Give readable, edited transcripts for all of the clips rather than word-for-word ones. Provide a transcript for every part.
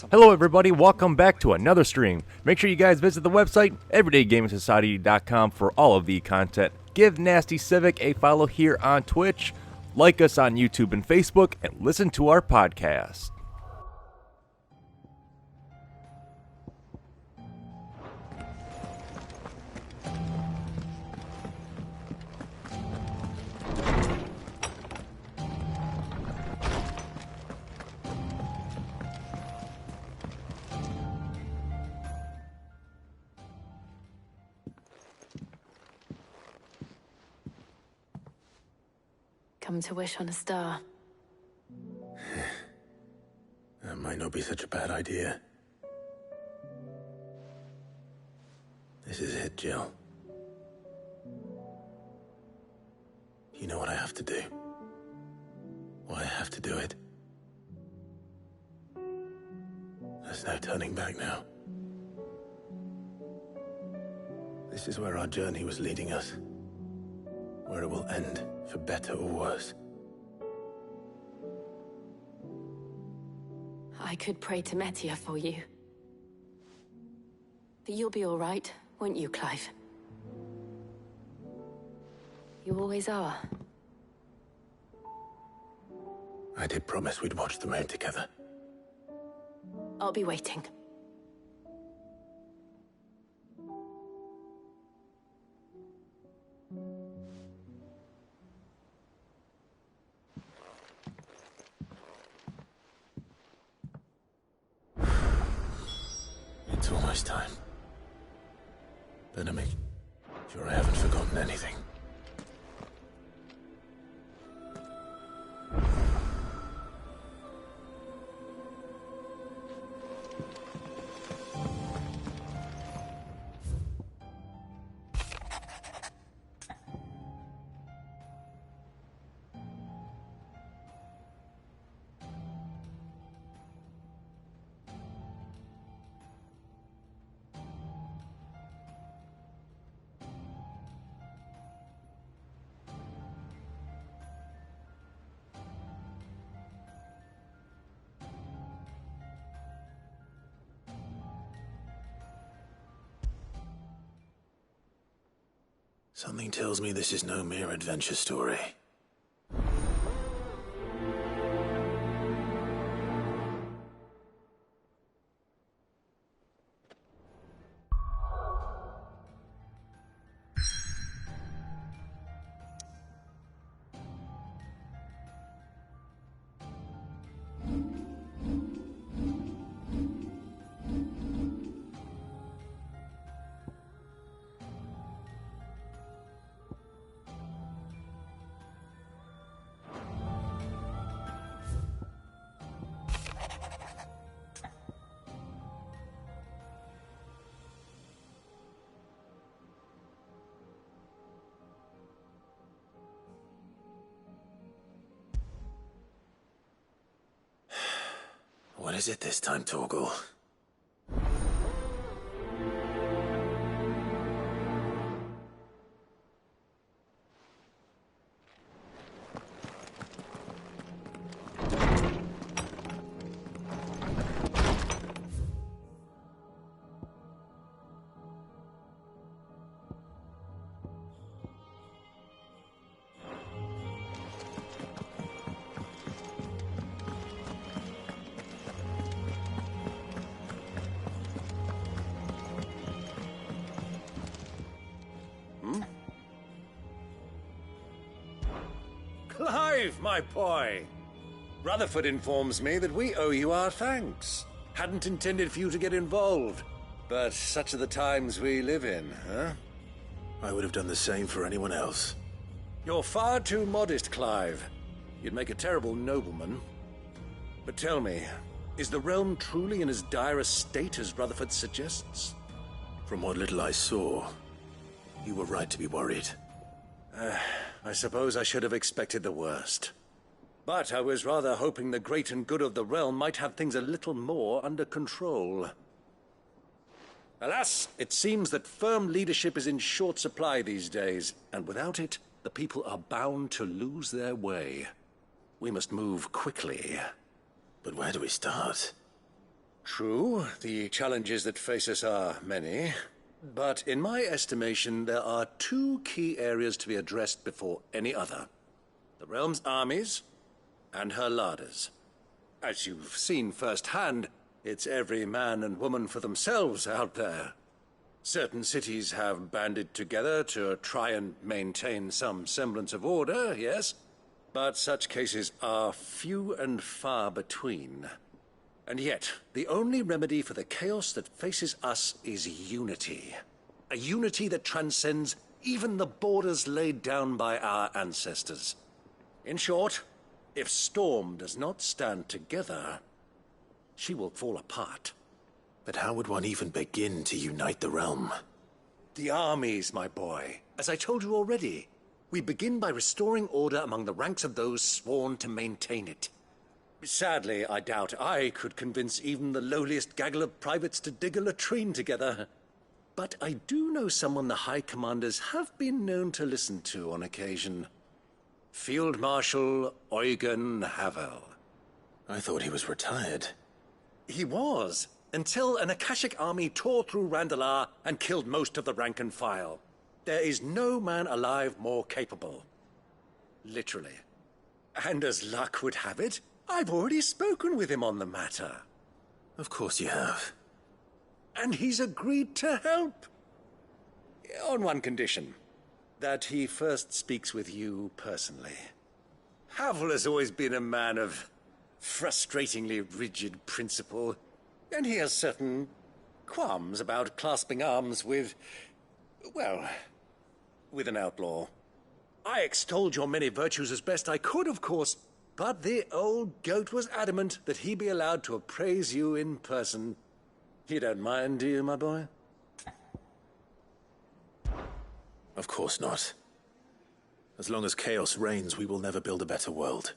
Hello everybody, welcome back to another stream. Make sure you guys visit the website, everydaygaming.society.com for all of the content. Give Nasty Civic a follow here on Twitch, like us on YouTube and Facebook, and listen to our podcast. Come to wish on a star. That might not be such a bad idea. This is it, Jill. You know what I have to do. Why I have to do it. There's no turning back now. This is where our journey was leading us. Where it will end, for better or worse. I could pray to Metia for you. But you'll be all right, won't you, Clive? You always are. I did promise we'd watch the moon together. I'll be waiting. It's almost time. Better make sure I haven't forgotten anything. Something tells me this is no mere adventure story. What is it this time, Torgal? Clive, my boy! Rutherford informs me that we owe you our thanks. Hadn't intended for you to get involved, but such are the times we live in, huh? I would have done the same for anyone else. You're far too modest, Clive. You'd make a terrible nobleman. But tell me, is the realm truly in as dire a state as Rutherford suggests? From what little I saw, you were right to be worried. I suppose I should have expected the worst. But I was rather hoping the great and good of the realm might have things a little more under control. Alas, it seems that firm leadership is in short supply these days, and without it, the people are bound to lose their way. We must move quickly. But where do we start? True, the challenges that face us are many, but in my estimation, there are two key areas to be addressed before any other. The realm's armies and her larders. As you've seen firsthand, it's every man and woman for themselves out there. Certain cities have banded together to try and maintain some semblance of order, yes, but such cases are few and far between. And yet, the only remedy for the chaos that faces us is unity. A unity that transcends even the borders laid down by our ancestors. In short, if Storm does not stand together, she will fall apart. But how would one even begin to unite the realm? The armies, my boy. As I told you already, we begin by restoring order among the ranks of those sworn to maintain it. Sadly, I doubt I could convince even the lowliest gaggle of privates to dig a latrine together. But I do know someone the High Commanders have been known to listen to on occasion. Field Marshal Eugen Havel. I thought he was retired. He was, until an Akashic army tore through Randalar and killed most of the rank and file. There is no man alive more capable. Literally. And as luck would have it, I've already spoken with him on the matter. Of course you have. And he's agreed to help. On one condition. That he first speaks with you personally. Havel has always been a man of frustratingly rigid principle, and he has certain qualms about clasping arms with, well, with an outlaw. I extolled your many virtues as best I could, of course, but the old goat was adamant that he be allowed to appraise you in person. You don't mind, do you, my boy? Of course not. As long as chaos reigns, we will never build a better world.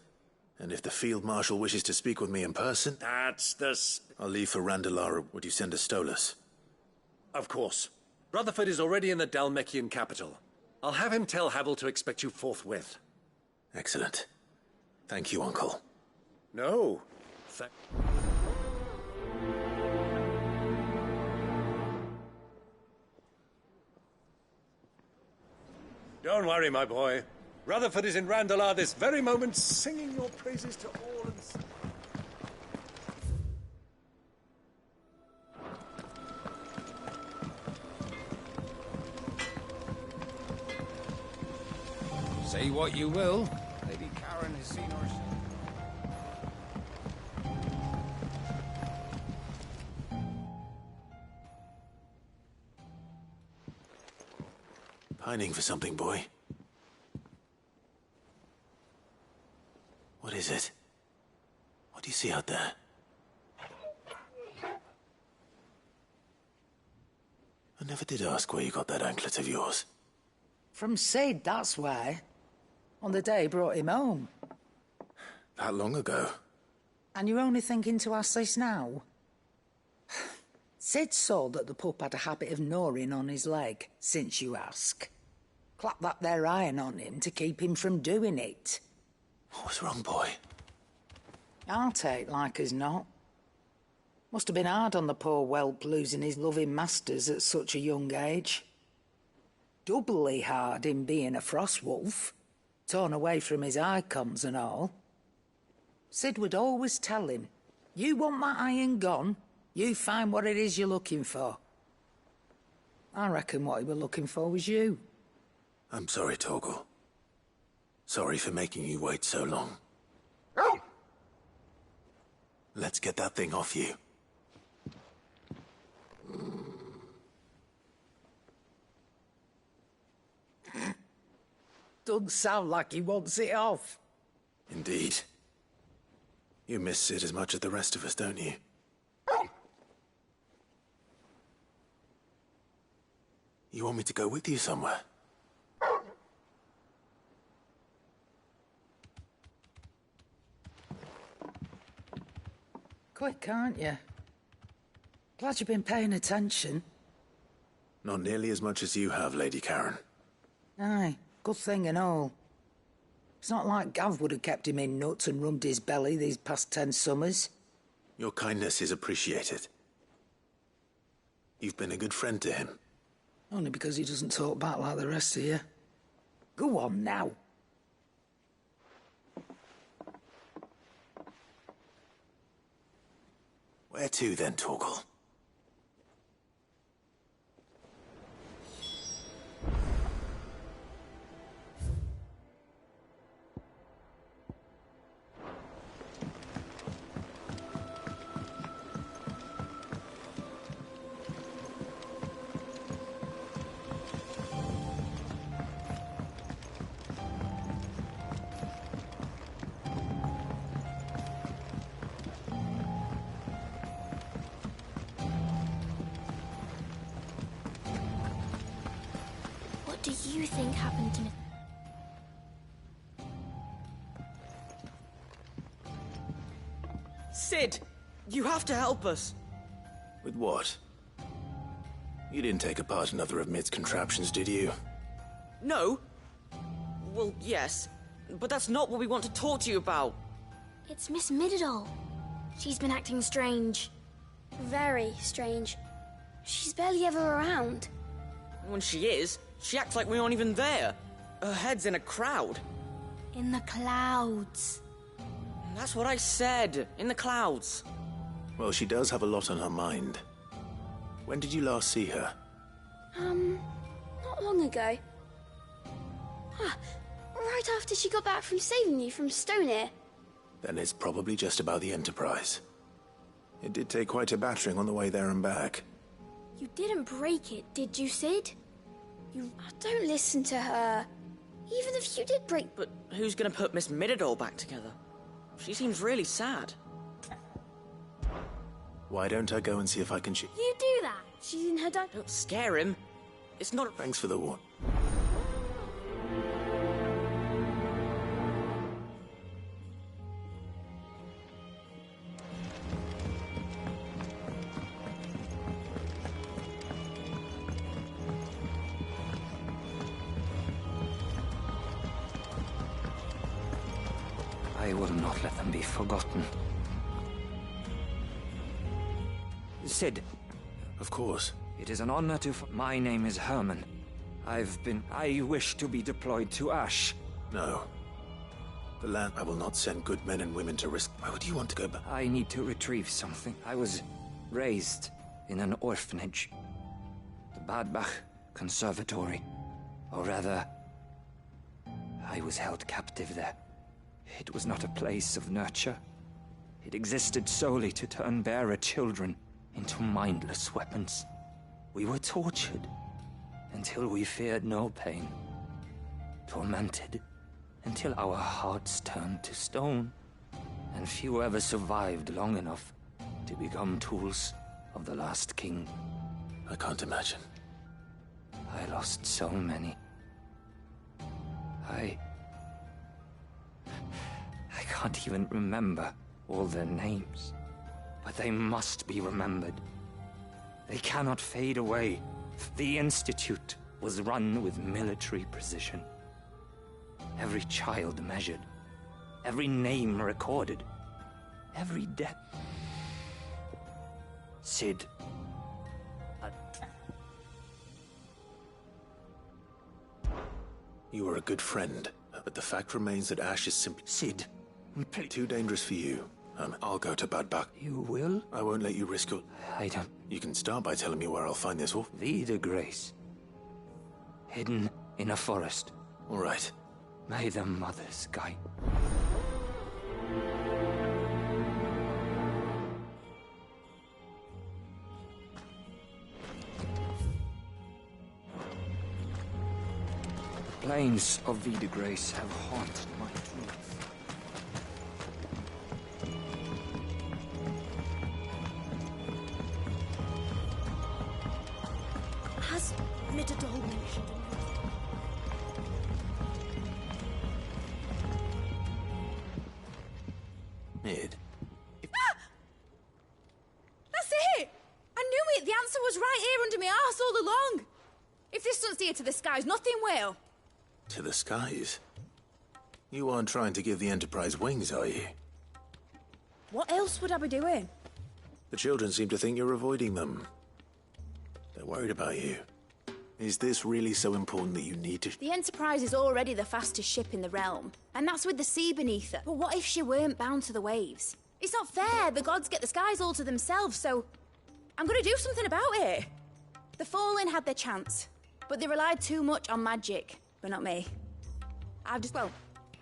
And if the Field Marshal wishes to speak with me in person... That's the... I'll leave for Randalar. Would you send a Stolas? Of course. Rutherford is already in the Dalmekian capital. I'll have him tell Havel to expect you forthwith. Excellent. Thank you, Uncle. No. Don't worry, my boy. Rutherford is in Randalar this very moment, singing your praises to all and... Say what you will, Lady Karen has seen her... Pining for something, boy. What is it? What do you see out there? I never did ask where you got that anklet of yours. From Sid, that's why. On the day he brought him home. That long ago? And you're only thinking to ask this now? Sid saw that the pup had a habit of gnawing on his leg, since you ask. Clap that there iron on him to keep him from doing it. What was wrong, boy? I'll take like as not. Must have been hard on the poor whelp losing his loving masters at such a young age. Doubly hard in being a frost wolf, torn away from his icons and all. Sid would always tell him, you want that iron gone, you find what it is you're looking for. I reckon what he was looking for was you. I'm sorry, Torgal. Sorry for making you wait so long. Let's get that thing off you. Doesn't sound like he wants it off. Indeed. You miss Sid as much as the rest of us, don't you? You want me to go with you somewhere? Quick, aren't you? Glad you've been paying attention. Not nearly as much as you have, Lady Karen. Aye, good thing and all. It's not like Gav would have kept him in nuts and rubbed his belly these past 10 summers. Your kindness is appreciated. You've been a good friend to him. Only because he doesn't talk back like the rest of you. Go on now. Where to then, Torgal? What do you think happened to me? Sid, you have to help us. With what? You didn't take apart another of Mid's contraptions, did you? No. Well, yes, but that's not what we want to talk to you about. It's Miss Midadol. She's been acting strange. Very strange. She's barely ever around. When she is, she acts like we aren't even there. Her head's in a crowd. In the clouds. That's what I said, in the clouds. Well, she does have a lot on her mind. When did you last see her? Not long ago. Right after she got back from saving you from Stonear. Then it's probably just about the Enterprise. It did take quite a battering on the way there and back. You didn't break it, did you, Sid? Don't listen to her. Even if you did break... But who's gonna put Miss Midadol back together? She seems really sad. Why don't I go and see if I can You do that. She's in her dad... Don't scare him. It's not... Thanks for the warn. I will not let them be forgotten. Sid, Of course. it is an honor to... My name is Herman. I wish to be deployed to Ash. No. The land... I will not send good men and women to risk... Why would you want to go back? I need to retrieve something. I was raised in an orphanage. The Badbach Conservatory. Or rather, I was held captive there. It was not a place of nurture. It existed solely to turn bearer children into mindless weapons. We were tortured until we feared no pain. Tormented until our hearts turned to stone. And few ever survived long enough to become tools of the last king. I can't imagine. I lost so many. I can't even remember all their names. But they must be remembered. They cannot fade away. The Institute was run with military precision. Every child measured. Every name recorded. Every death. Sid. You were a good friend, but the fact remains that Ash is simply... Sid. Please. Too dangerous for you. I'll go to Badbach. You will? I won't let you risk your... I don't... You can start by telling me where I'll find this wolf. Vida Grace. Hidden in a forest. All right. May the mothers guide. The plains of Vida Grace have haunted my dreams. Has Midadol mentioned Mid. That's it! I knew it! The answer was right here under my arse all along! If this doesn't steer to the skies, nothing will. To the skies? You aren't trying to give the Enterprise wings, are you? What else would I be doing? The children seem to think you're avoiding them. They're worried about you. Is this really so important that you need to... The Enterprise is already the fastest ship in the realm, and that's with the sea beneath her. But what if she weren't bound to the waves? It's not fair. The gods get the skies all to themselves, so I'm gonna do something about it. The Fallen had their chance, but they relied too much on magic. But not me. I've just, well,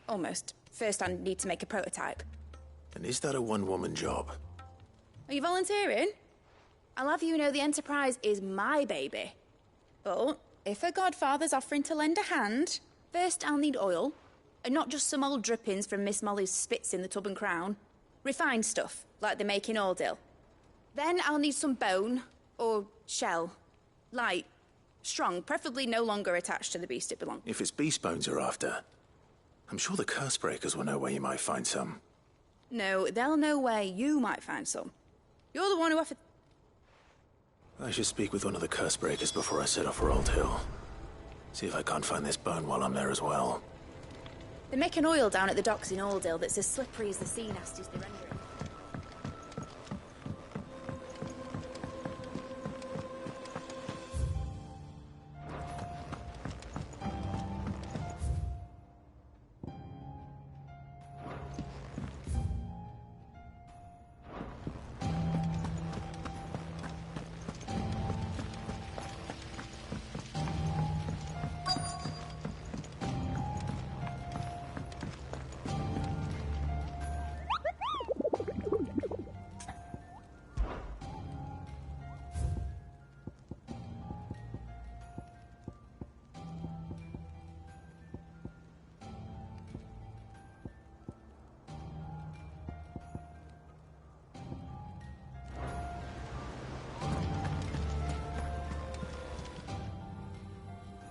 almost. First I need to make a prototype. And is that a one-woman job? Are you volunteering? I'll have you know the Enterprise is my baby. But if her godfather's offering to lend a hand, first I'll need oil, and not just some old drippings from Miss Molly's spits in the Tub and Crown. Refined stuff, like they make in Ordill. Then I'll need some bone, or shell. Light, strong, preferably no longer attached to the beast it belongs. If it's beast bones you're after, I'm sure the curse breakers will know where you might find some. No, they'll know where you might find some. You're the one who offered... I should speak with one of the curse breakers before I set off for Old Hill. See if I can't find this bone while I'm there as well. They make an oil down at the docks in Ordill that's as slippery as the sea nasties they render it.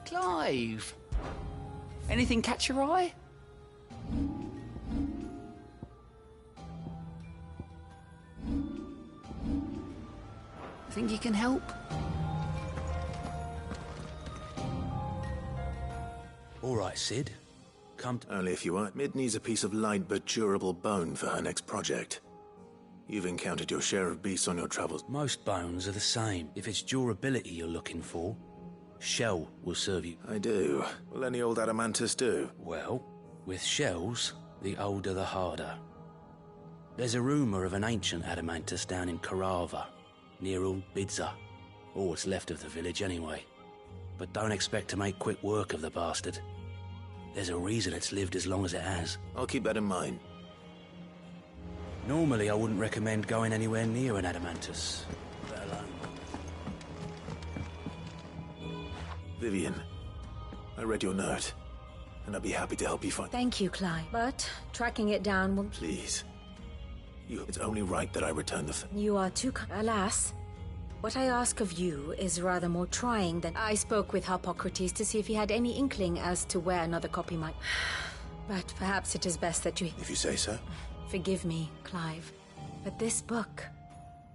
Clive! Anything catch your eye? Think you can help? All right, Sid. Come to... Only if you are. Mid needs a piece of light but durable bone for her next project. You've encountered your share of beasts on your travels. Most bones are the same. If it's durability you're looking for, shell will serve you. I do. Will any old adamantus do? Well, with shells, the older the harder. There's a rumour of an ancient adamantus down in Karava, near Old Bidza. Or what's left of the village anyway. But don't expect to make quick work of the bastard. There's a reason it's lived as long as it has. I'll keep that in mind. Normally I wouldn't recommend going anywhere near an adamantus, let alone... Vivian, I read your note, and I'd be happy to help you find... Thank you, Clive. But tracking it down will... Please. It's only right that I return the... You are too... Alas, what I ask of you is rather more trying than... I spoke with Harpocrates to see if he had any inkling as to where another copy might... But perhaps it is best that you... If you say so. Forgive me, Clive, but this book...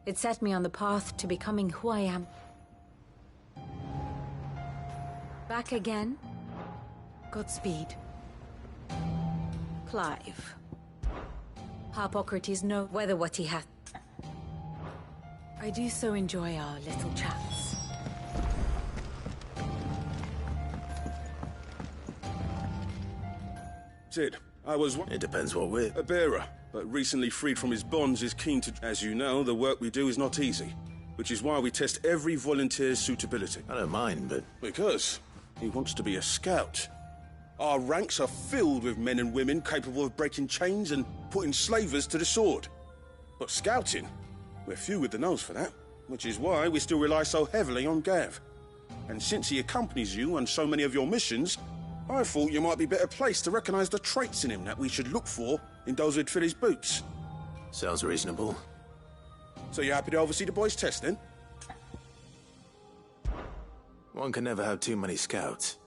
It set me on the path to becoming who I am. Back again? Godspeed. Clive. Harpocrates know whether what he hath... I do so enjoy our little chats. Sid, I was... It depends what we're... A bearer, but recently freed from his bonds is keen to... As you know, the work we do is not easy, which is why we test every volunteer's suitability. I don't mind, but... Because he wants to be a scout. Our ranks are filled with men and women capable of breaking chains and putting slavers to the sword. But scouting, we're few with the nose for that, which is why we still rely so heavily on Gav. And since he accompanies you on so many of your missions, I thought you might be better placed to recognize the traits in him that we should look for in those who'd fill his boots. Sounds reasonable. So you're happy to oversee the boys' test, then? One can never have too many scouts.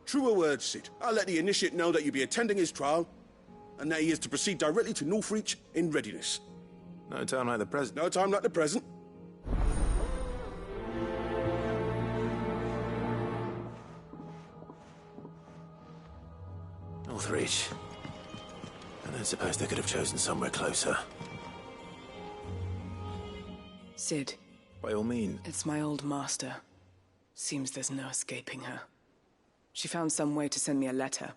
Truer words, Sid. I'll let the initiate know that you'll be attending his trial, and that he is to proceed directly to Northreach in readiness. No time like the present. No time like the present. Northreach. I don't suppose they could have chosen somewhere closer. Sid. By all means. It's my old master. Seems there's no escaping her. She found some way to send me a letter.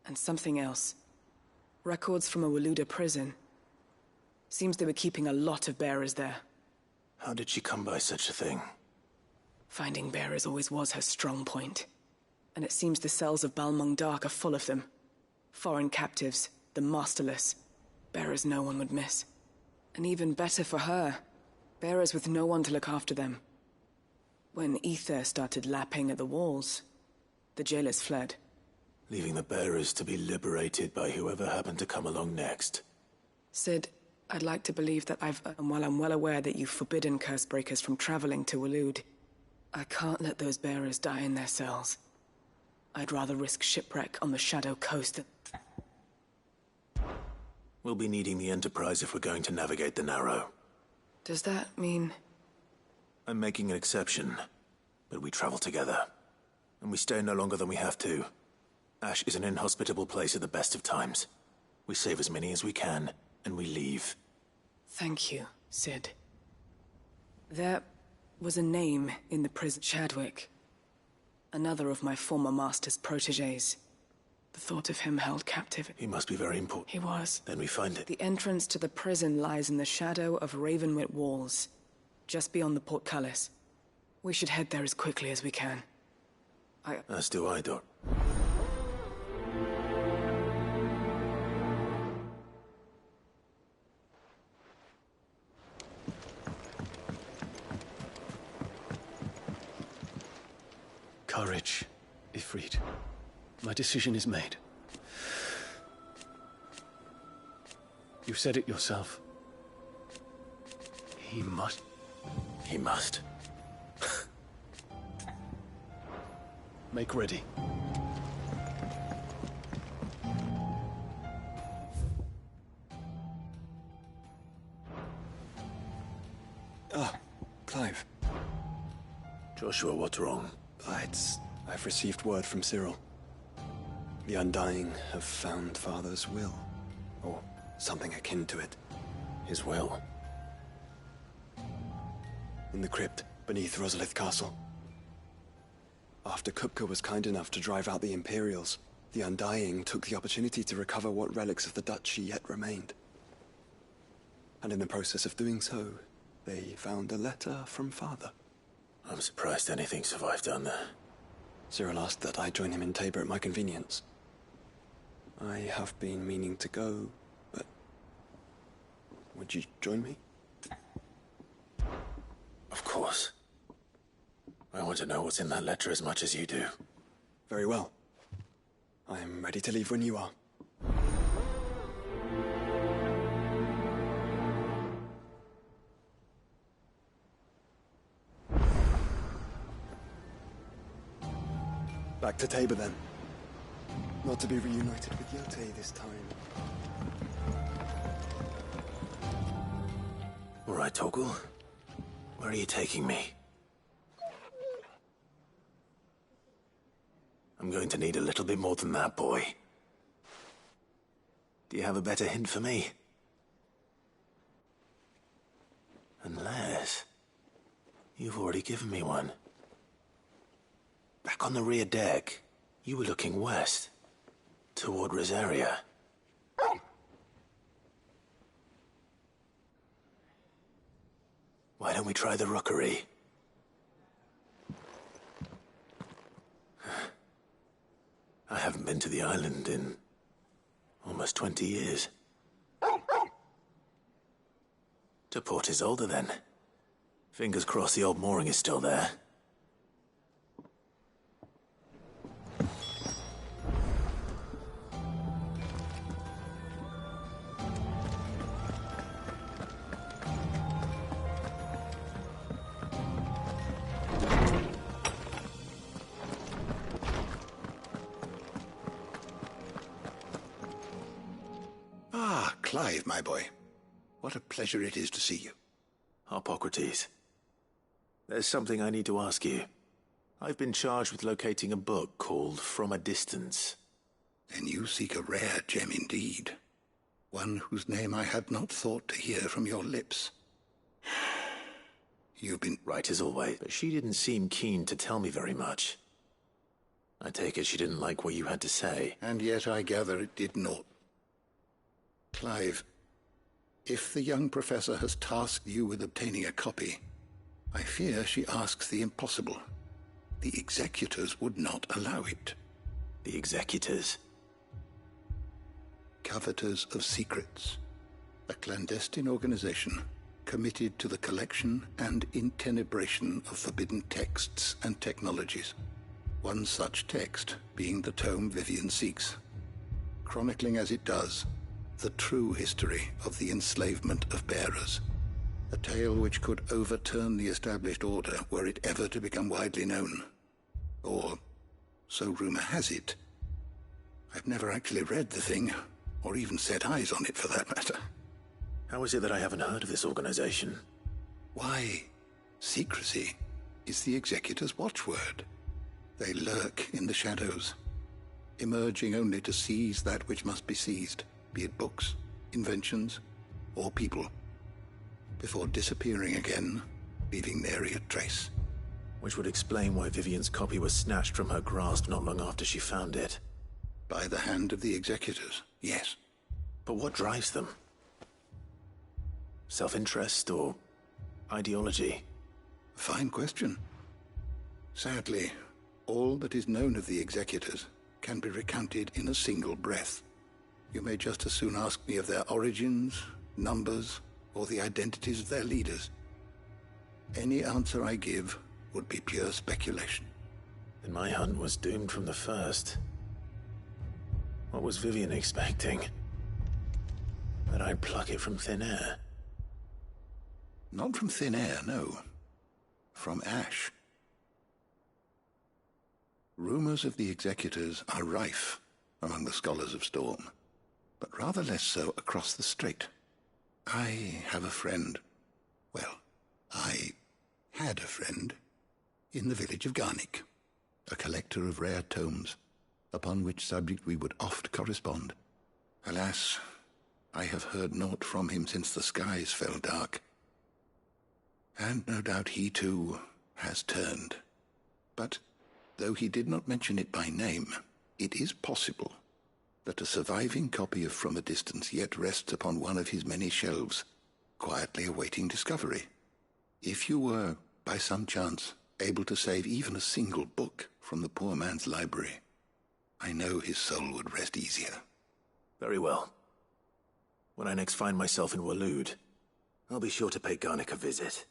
And something else. Records from a Waluda prison. Seems they were keeping a lot of bearers there. How did she come by such a thing? Finding bearers always was her strong point. And it seems the cells of Balmung Dark are full of them. Foreign captives, the masterless. Bearers no one would miss. And even better for her, bearers with no one to look after them. When ether started lapping at the walls, the jailers fled. Leaving the bearers to be liberated by whoever happened to come along next. Sid, I'd like to believe that and while I'm well aware that you've forbidden Cursebreakers from traveling to Waloed, I can't let those bearers die in their cells. I'd rather risk shipwreck on the Shadow Coast than... We'll be needing the Enterprise if we're going to navigate the Narrow. Does that mean... I'm making an exception, but we travel together. And we stay no longer than we have to. Ash is an inhospitable place at the best of times. We save as many as we can, and we leave. Thank you, Sid. There was a name in the prison. Chadwick. Another of my former master's protégés. The thought of him held captive. He must be very important. He was. Then we find it. The entrance to the prison lies in the shadow of Ravenwit Walls, just beyond the portcullis. We should head there as quickly as we can. As do I, Doc. Courage, Ifrit. My decision is made. You said it yourself. He must. He must. Make ready. Clive. Joshua, what's wrong? I've received word from Cyril. The Undying have found Father's will. Or something akin to it. His will? In the crypt beneath Rosalith Castle. After Kupka was kind enough to drive out the Imperials, the Undying took the opportunity to recover what relics of the Duchy yet remained. And in the process of doing so, they found a letter from Father. I'm surprised anything survived down there. Cyril asked that I join him in Tabor at my convenience. I have been meaning to go, but... would you join me? Of course. I want to know what's in that letter as much as you do. Very well. I am ready to leave when you are. Back to Tabor, then. Not to be reunited with Yote this time. All right, Torgal. Where are you taking me? I'm going to need a little bit more than that, boy. Do you have a better hint for me? Unless... you've already given me one. Back on the rear deck, you were looking west, toward Rosaria. Why don't we try the rookery? I haven't been to the island in almost 20 years. To Port Isolde, then. Fingers crossed the old mooring is still there. Clive, my boy. What a pleasure it is to see you. Hippocrates. There's something I need to ask you. I've been charged with locating a book called From a Distance. Then you seek a rare gem indeed. One whose name I had not thought to hear from your lips. You've been... Right as always, but she didn't seem keen to tell me very much. I take it she didn't like what you had to say. And yet I gather it did not. Clive, if the young professor has tasked you with obtaining a copy, I fear she asks the impossible. The executors would not allow it. The executors? Coveters of Secrets. A clandestine organization committed to the collection and intenebration of forbidden texts and technologies. One such text being the tome Vivian seeks, chronicling as it does the true history of the enslavement of bearers. A tale which could overturn the established order were it ever to become widely known. Or, so rumor has it. I've never actually read the thing, or even set eyes on it for that matter. How is it that I haven't heard of this organization? Why, secrecy is the executor's watchword. They lurk in the shadows, emerging only to seize that which must be seized, be it books, inventions, or people, before disappearing again, leaving nary a trace. Which would explain why Vivian's copy was snatched from her grasp not long after she found it. By the hand of the executors, yes. But what drives them? Self-interest or ideology? Fine question. Sadly, all that is known of the executors can be recounted in a single breath. You may just as soon ask me of their origins, numbers, or the identities of their leaders. Any answer I give would be pure speculation. Then my hunt was doomed from the first. What was Vivian expecting? That I'd pluck it from thin air? Not from thin air, no. From ash. Rumors of the executors are rife among the scholars of Storm, but rather less so across the strait. I have a friend. Well, I had a friend in the village of Garnick, a collector of rare tomes, upon which subject we would oft correspond. Alas, I have heard naught from him since the skies fell dark. And no doubt he, too, has turned. But, though he did not mention it by name, it is possible that a surviving copy of From a Distance yet rests upon one of his many shelves, quietly awaiting discovery. If you were, by some chance, able to save even a single book from the poor man's library, I know his soul would rest easier. Very well. When I next find myself in Waloed, I'll be sure to pay Garnick a visit.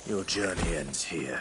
Your journey ends here.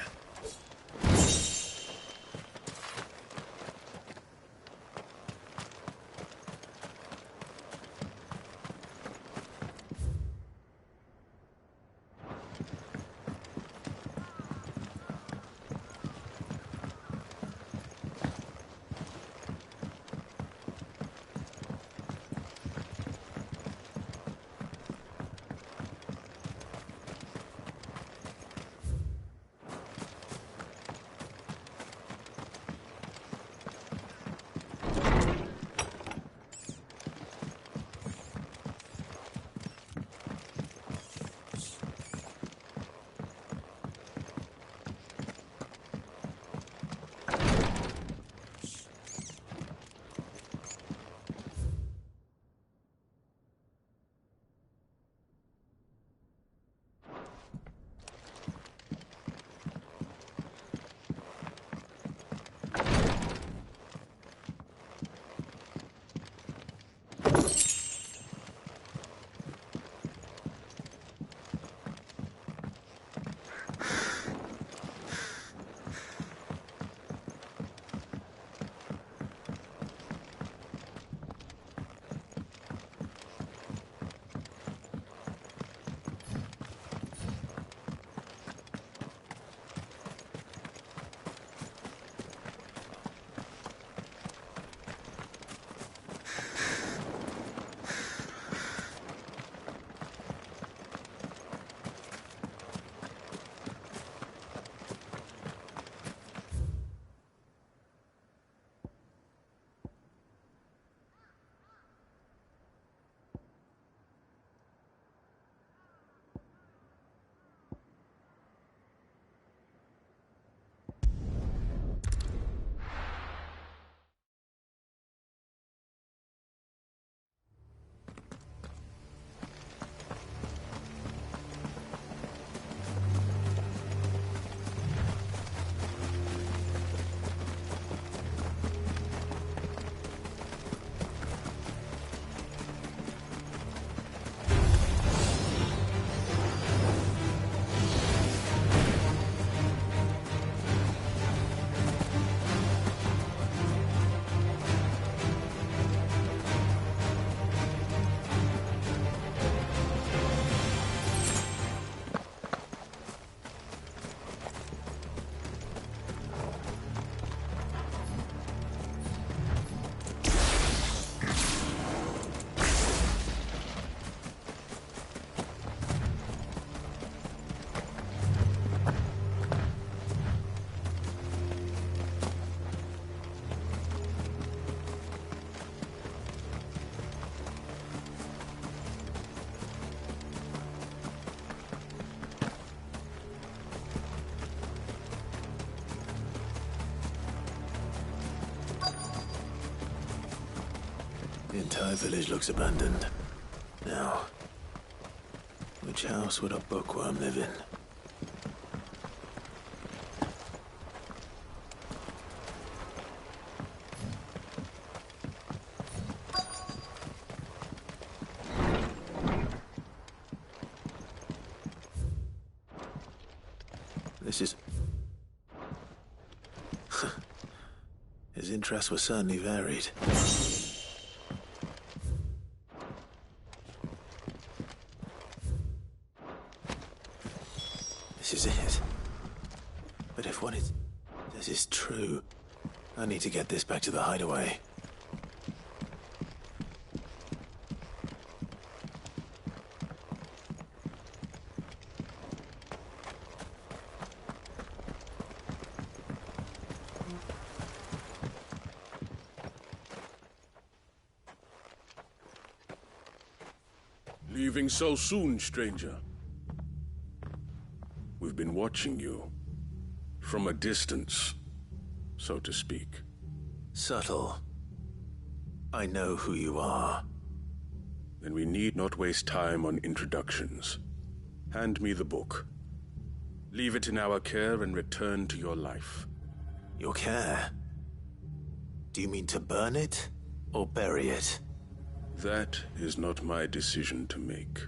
The entire village looks abandoned. Now, which house would a bookworm live in? This is... His interests were certainly varied. This is it. But if what this is true, I need to get this back to the hideaway. Leaving so soon, stranger? We've been watching you. From a distance, so to speak. Subtle. I know who you are. Then we need not waste time on introductions. Hand me the book. Leave it in our care and return to your life. Your care? Do you mean to burn it, or bury it? That is not my decision to make.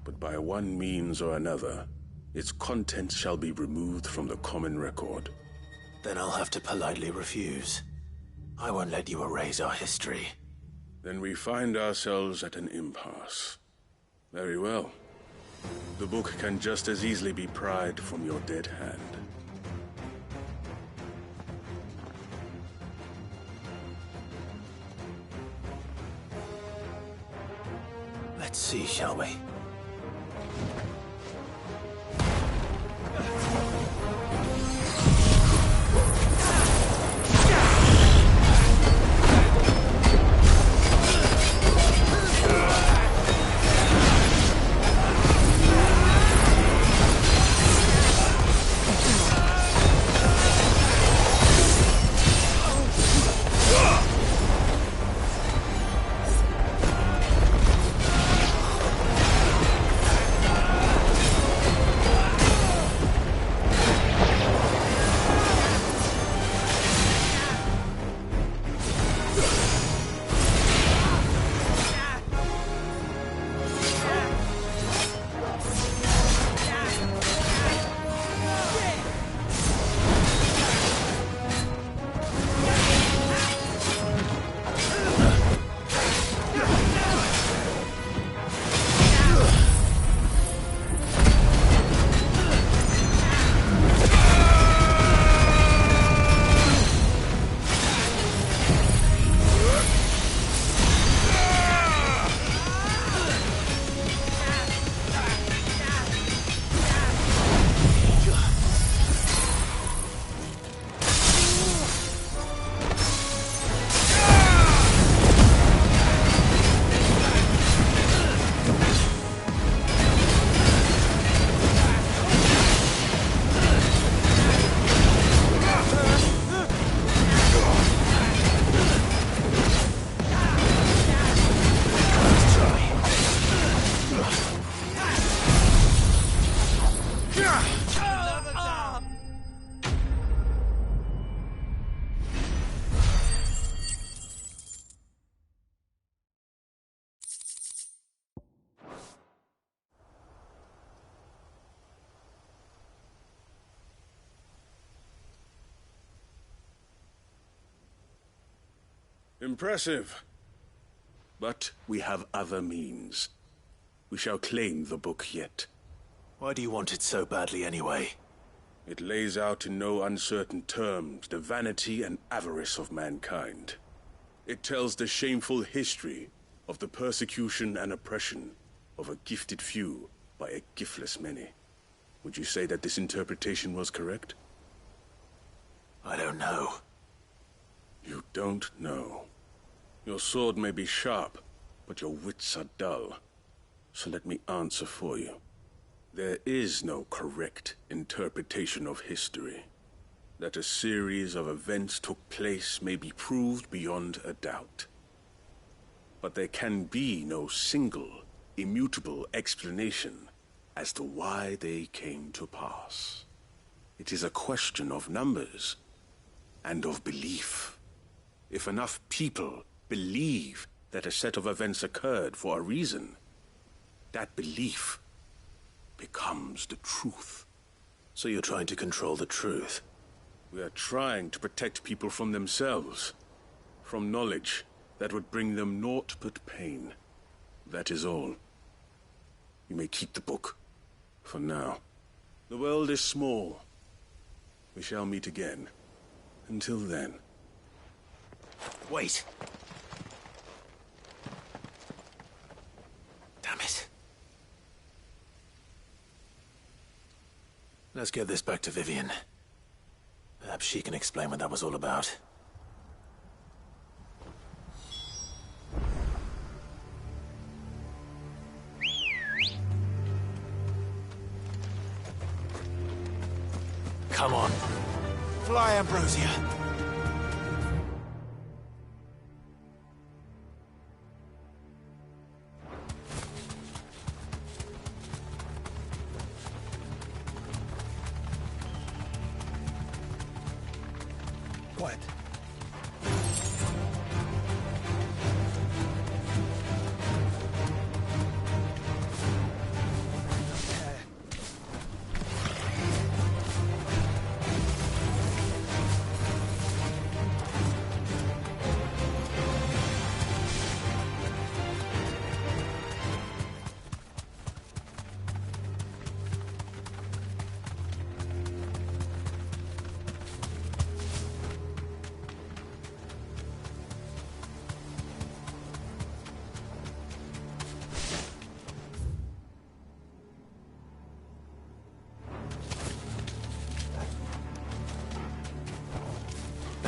but by one means or another, its contents shall be removed from the common record. Then I'll have to politely refuse. I won't let you erase our history. Then we find ourselves at an impasse. Very well. The book can just as easily be pried from your dead hand. Let's see, shall we? Impressive. But we have other means. We shall claim the book yet. Why do you want it so badly anyway? It lays out in no uncertain terms the vanity and avarice of mankind. It tells the shameful history of the persecution and oppression of a gifted few by a giftless many. Would you say that this interpretation was correct? I don't know. You don't know. Your sword may be sharp, but your wits are dull. So let me answer for you. There is no correct interpretation of history. That a series of events took place may be proved beyond a doubt. But there can be no single, immutable explanation as to why they came to pass. It is a question of numbers and of belief. If enough people believe that a set of events occurred for a reason, that belief becomes the truth. So you're trying to control the truth? We are trying to protect people from themselves, from knowledge that would bring them naught but pain. That is all. You may keep the book, for now. The world is small. We shall meet again. Until then. Wait. Damn it. Let's get this back to Vivian. Perhaps she can explain what that was all about. Come on. Fly, Ambrosia. Quiet.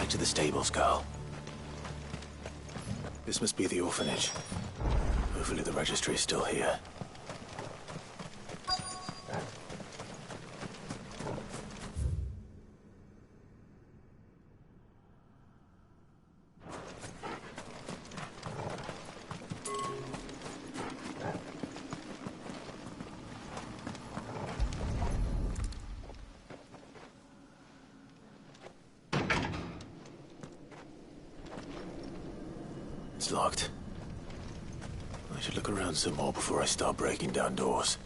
back to the stables, girl. This must be the orphanage. Hopefully the registry is still here. It's locked. I should look around some more before I start breaking down doors.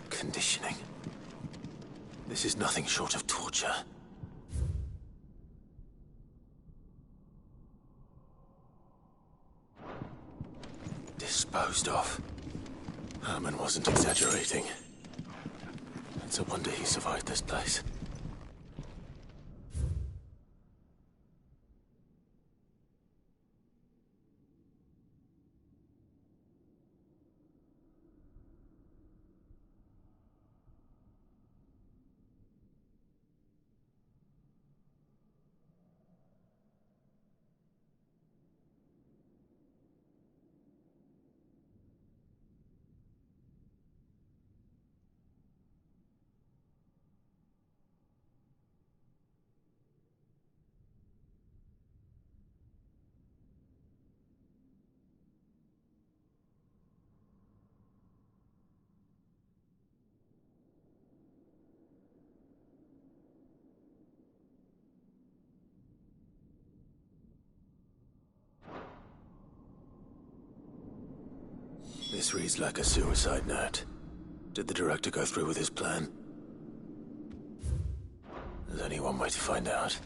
Conditioning. This is nothing short of torture. Disposed of. Herman wasn't exaggerating. It's a wonder he survived this place. This reads like a suicide note. Did the director go through with his plan? There's only one way to find out.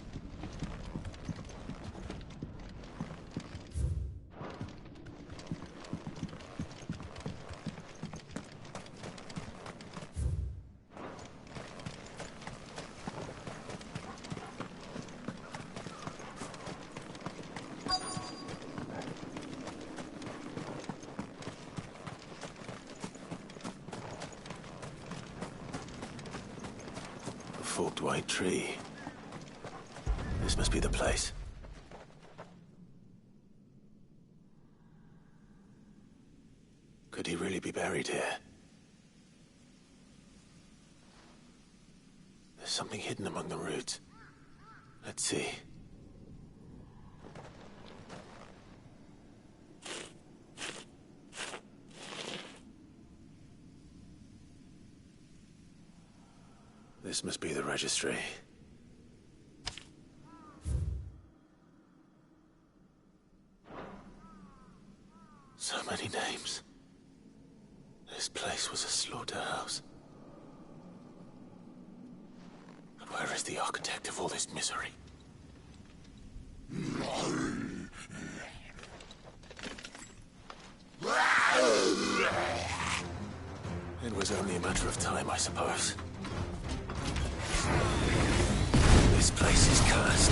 Forked white tree. This must be the place. Could he really be buried here? There's something hidden among the roots. Let's see. This must be the registry. So many names. This place was a slaughterhouse. But where is the architect of all this misery? It was only a matter of time, I suppose. This place is cursed.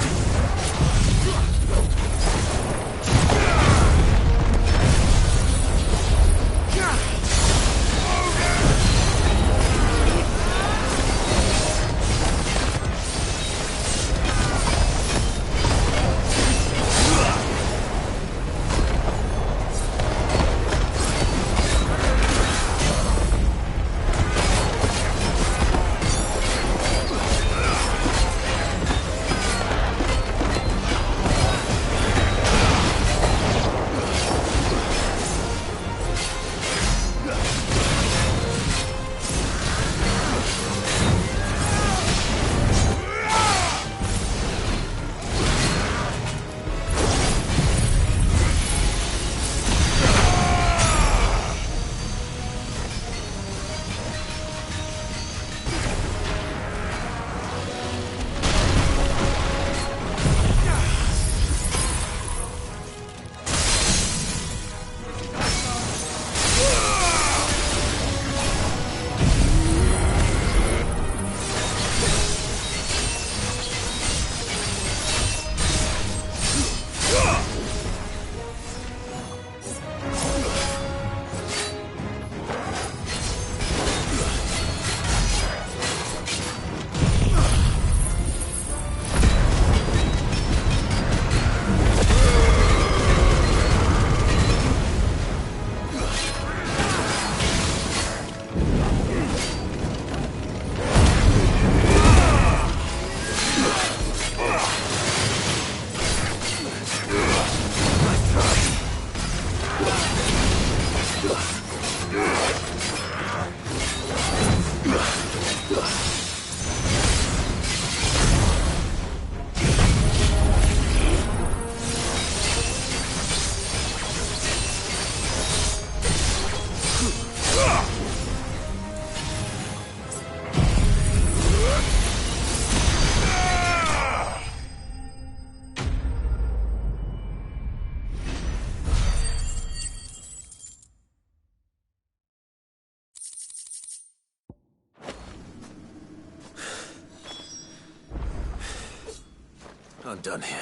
I'm done here.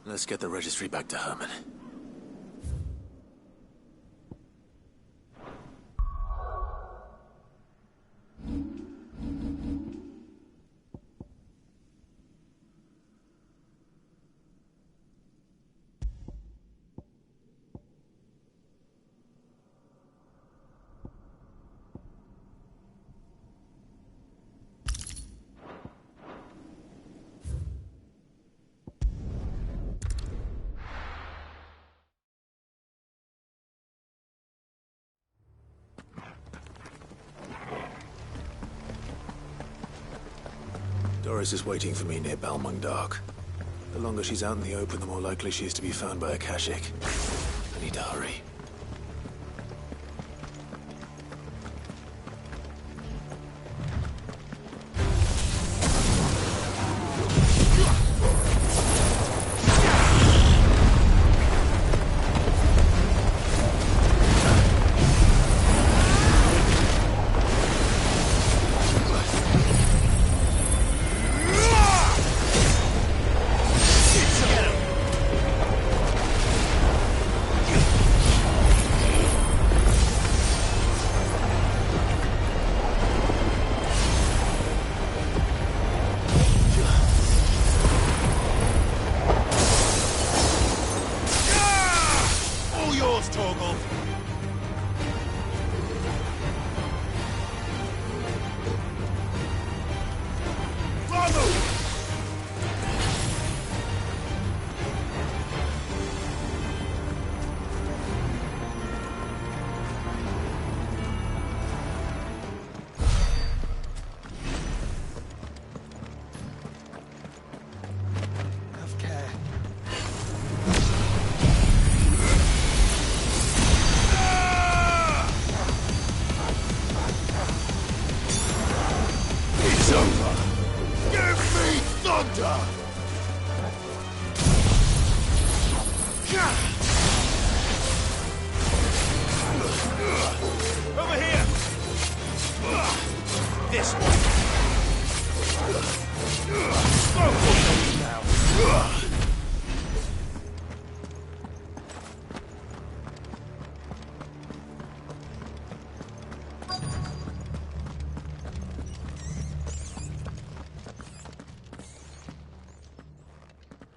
Let's get the registry back to Herman. Doris is waiting for me near Balmung Dock. The longer she's out in the open, the more likely she is to be found by a Kashik. I need to hurry.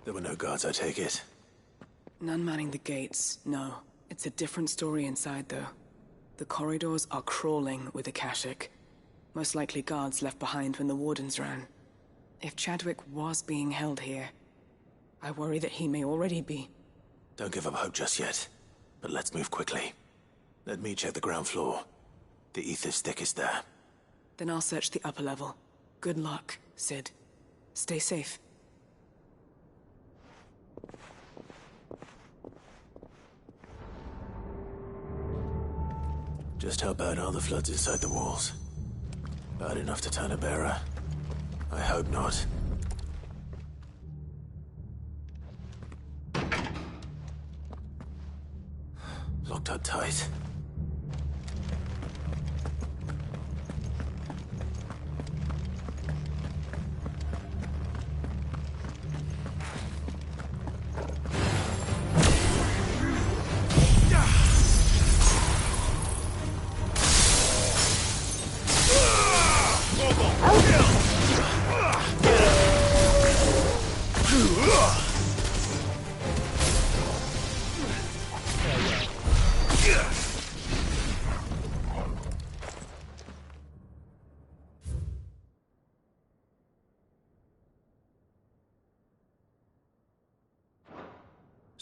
There were no guards, I take it. None manning the gates, no. It's a different story inside, though. The corridors are crawling with Akashic. Most likely guards left behind when the Wardens ran. If Chadwick was being held here, I worry that he may already be. Don't give up hope just yet, but let's move quickly. Let me check the ground floor. The ether's thickest there. Then I'll search the upper level. Good luck, Sid. Stay safe. Just how bad are the floods inside the walls? Bad enough to turn a bearer? I hope not. Locked up tight.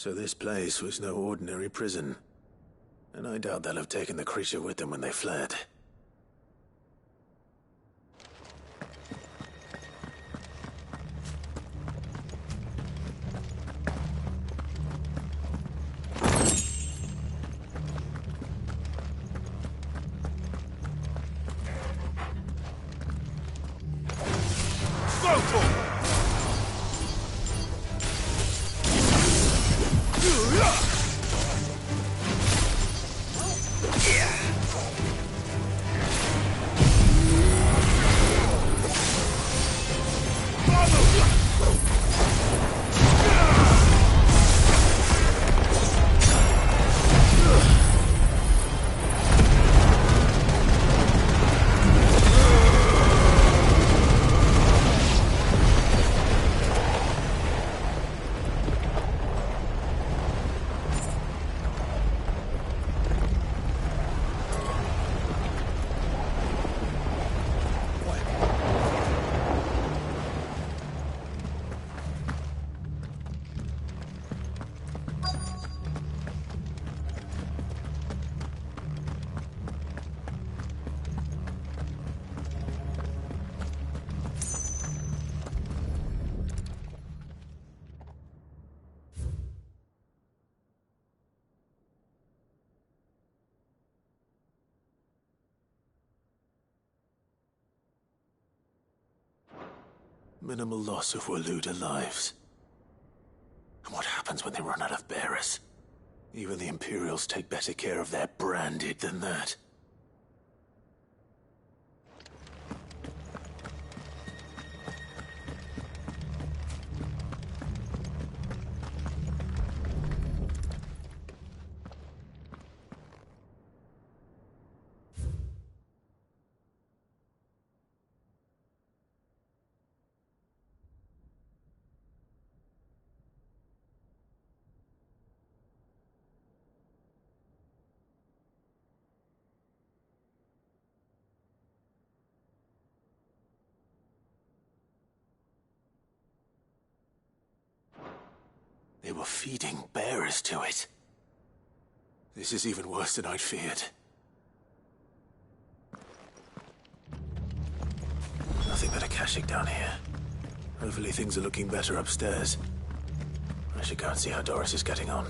So this place was no ordinary prison. And I doubt they'll have taken the creature with them when they fled. Minimal loss of Waluda lives. And what happens when they run out of bearers? Even the Imperials take better care of their branded than that. They were feeding bearers to it. This is even worse than I'd feared. Nothing but a caching down here. Hopefully things are looking better upstairs. I should go and see how Doris is getting on.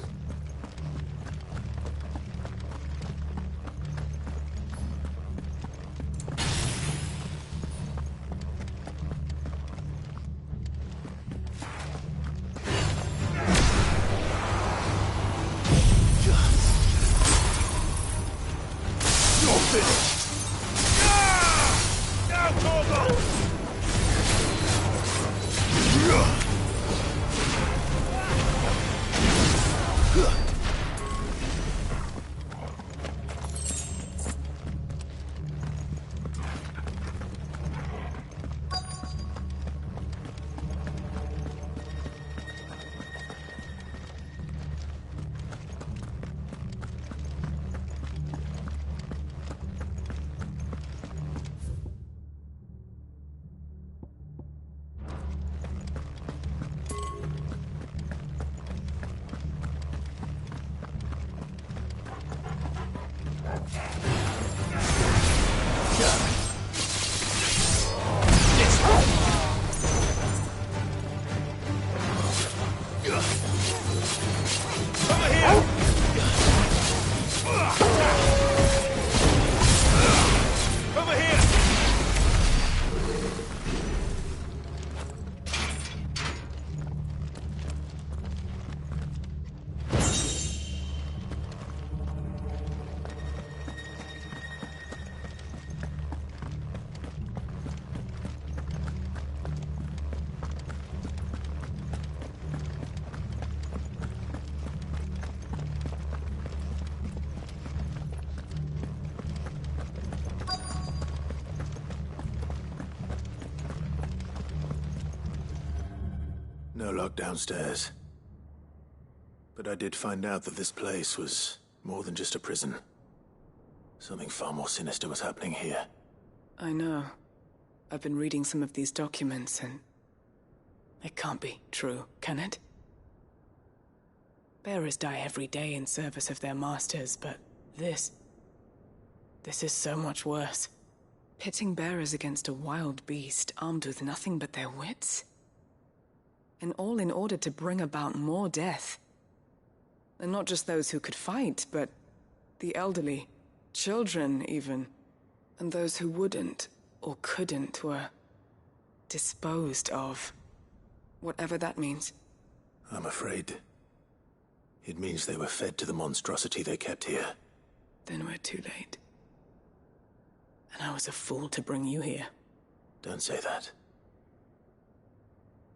No lock downstairs. But I did find out that this place was more than just a prison. Something far more sinister was happening here. I know. I've been reading some of these documents and... it can't be true, can it? Bearers die every day in service of their masters, but this is so much worse. Pitting bearers against a wild beast armed with nothing but their wits? And all in order to bring about more death. And not just those who could fight, but the elderly, children even. And those who wouldn't or couldn't were disposed of. Whatever that means. I'm afraid it means they were fed to the monstrosity they kept here. Then we're too late. And I was a fool to bring you here. Don't say that.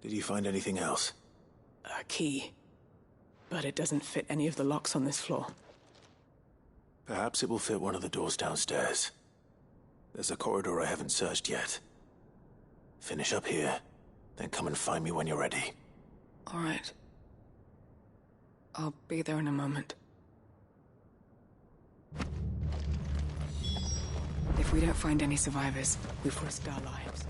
Did you find anything else? A key. But it doesn't fit any of the locks on this floor. Perhaps it will fit one of the doors downstairs. There's a corridor I haven't searched yet. Finish up here, then come and find me when you're ready. All right. I'll be there in a moment. If we don't find any survivors, we've risked our lives.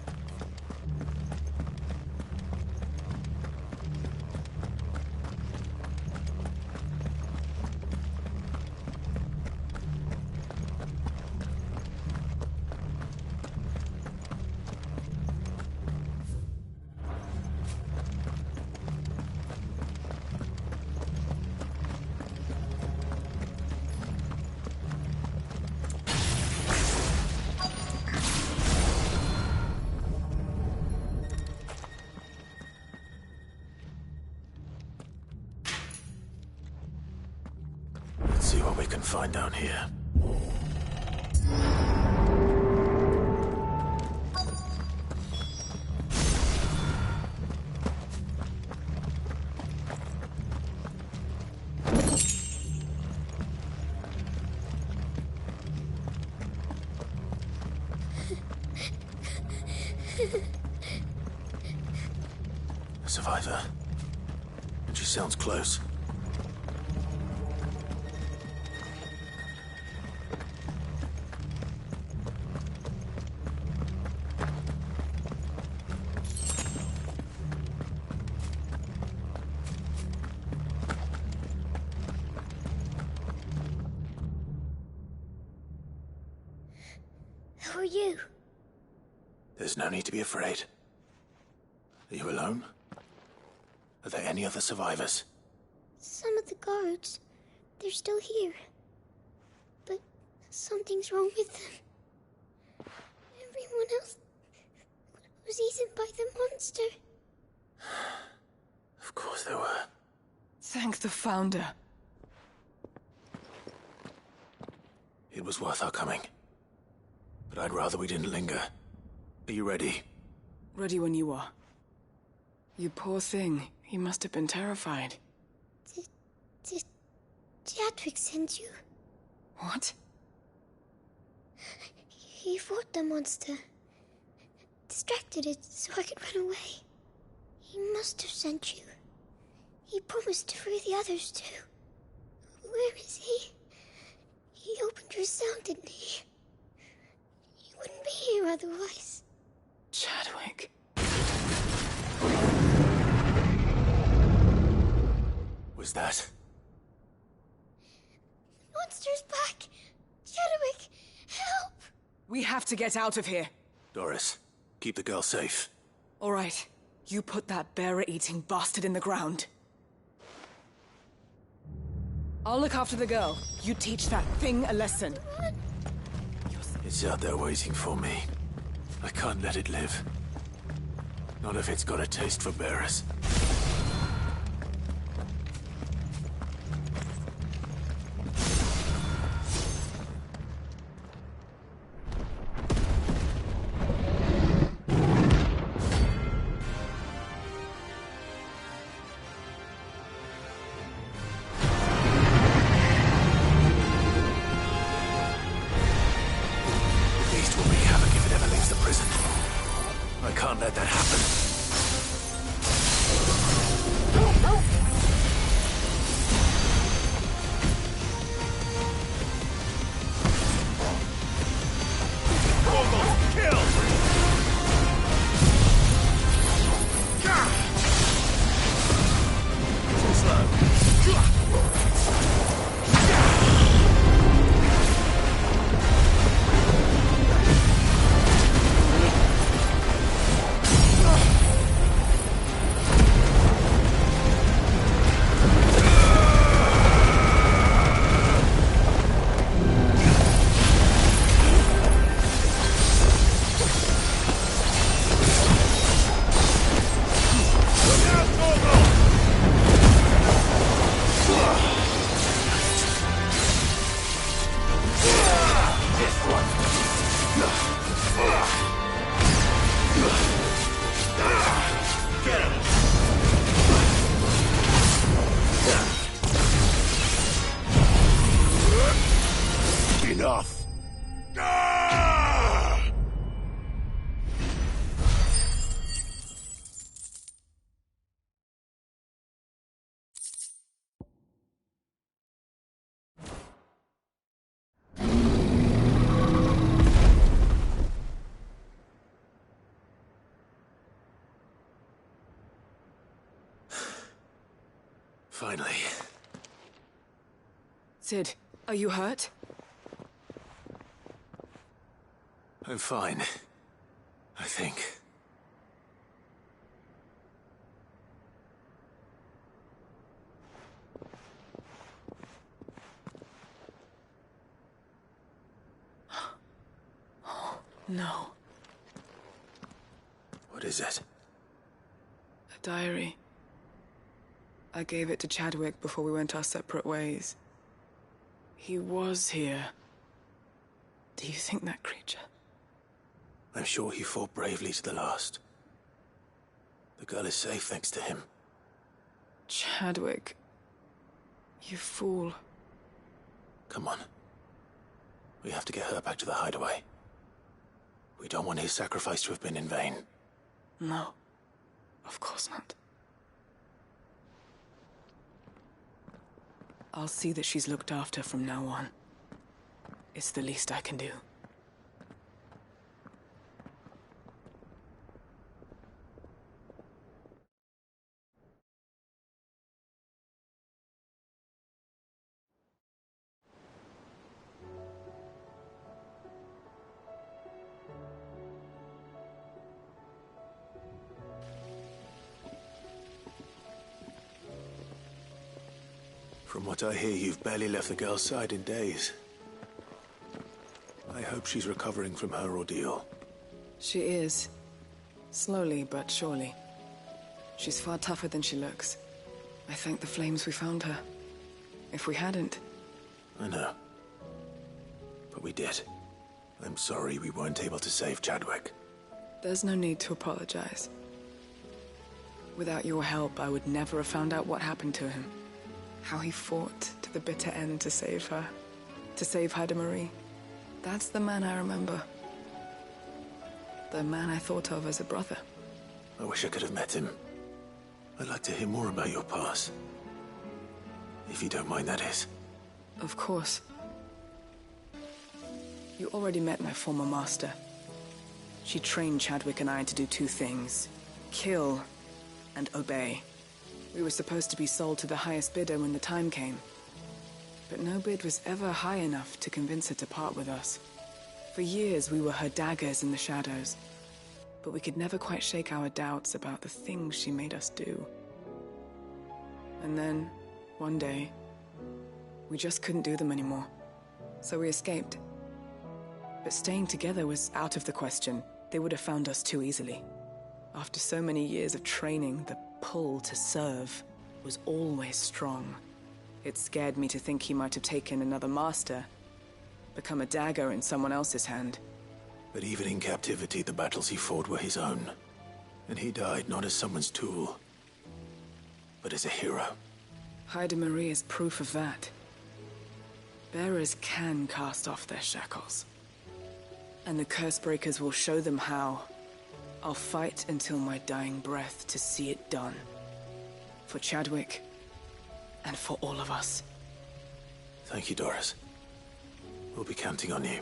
see what we can find down here. A survivor. And she sounds close. Who are you? There's no need to be afraid. Are you alone? Are there any other survivors? Some of the guards. They're still here. But something's wrong with them. Everyone else was eaten by the monster. Of course there were. Thank the Founder. It was worth our coming. But I'd rather we didn't linger. Are you ready? Ready when you are. You poor thing. He must have been terrified. Did Chadwick send you? What? He fought the monster. Distracted it so I could run away. He must have sent you. He promised to free the others too. Where is he? He opened your cell, didn't he? He wouldn't be here otherwise. Chadwick. Was that? The monster's back! Chadwick, help! We have to get out of here. Doris, keep the girl safe. All right. You put that bearer-eating bastard in the ground. I'll look after the girl. You teach that thing a lesson. It's out there waiting for me. I can't let it live. Not if it's got a taste for bearers. Finally. Sid, are you hurt? I'm fine. I think. No. What is it? A diary. I gave it to Chadwick before we went our separate ways. He was here. Do you think that creature? I'm sure he fought bravely to the last. The girl is safe thanks to him. Chadwick. You fool. Come on. We have to get her back to the hideaway. We don't want his sacrifice to have been in vain. No. Of course not. I'll see that she's looked after from now on. It's the least I can do. From what I hear, you've barely left the girl's side in days. I hope she's recovering from her ordeal. She is. Slowly but surely. She's far tougher than she looks. I thank the flames we found her. If we hadn't... I know. But we did. I'm sorry we weren't able to save Chadwick. There's no need to apologize. Without your help, I would never have found out what happened to him. How he fought to the bitter end to save her. To save Haida Marie. That's the man I remember. The man I thought of as a brother. I wish I could have met him. I'd like to hear more about your past. If you don't mind, that is. Of course. You already met my former master. She trained Chadwick and I to do two things. Kill and obey. We were supposed to be sold to the highest bidder when the time came. But no bid was ever high enough to convince her to part with us. For years we were her daggers in the shadows. But we could never quite shake our doubts about the things she made us do. And then, one day, we just couldn't do them anymore. So we escaped. But staying together was out of the question. They would have found us too easily. After so many years of training, the pull to serve was always strong. It scared me to think he might have taken another master, become a dagger in someone else's hand. But even in captivity, the battles he fought were his own. And he died not as someone's tool, but as a hero. Haida Marie is proof of that. Bearers can cast off their shackles. And the Cursebreakers will show them how. I'll fight until my dying breath to see it done. For Chadwick, and for all of us. Thank you, Doris. We'll be counting on you.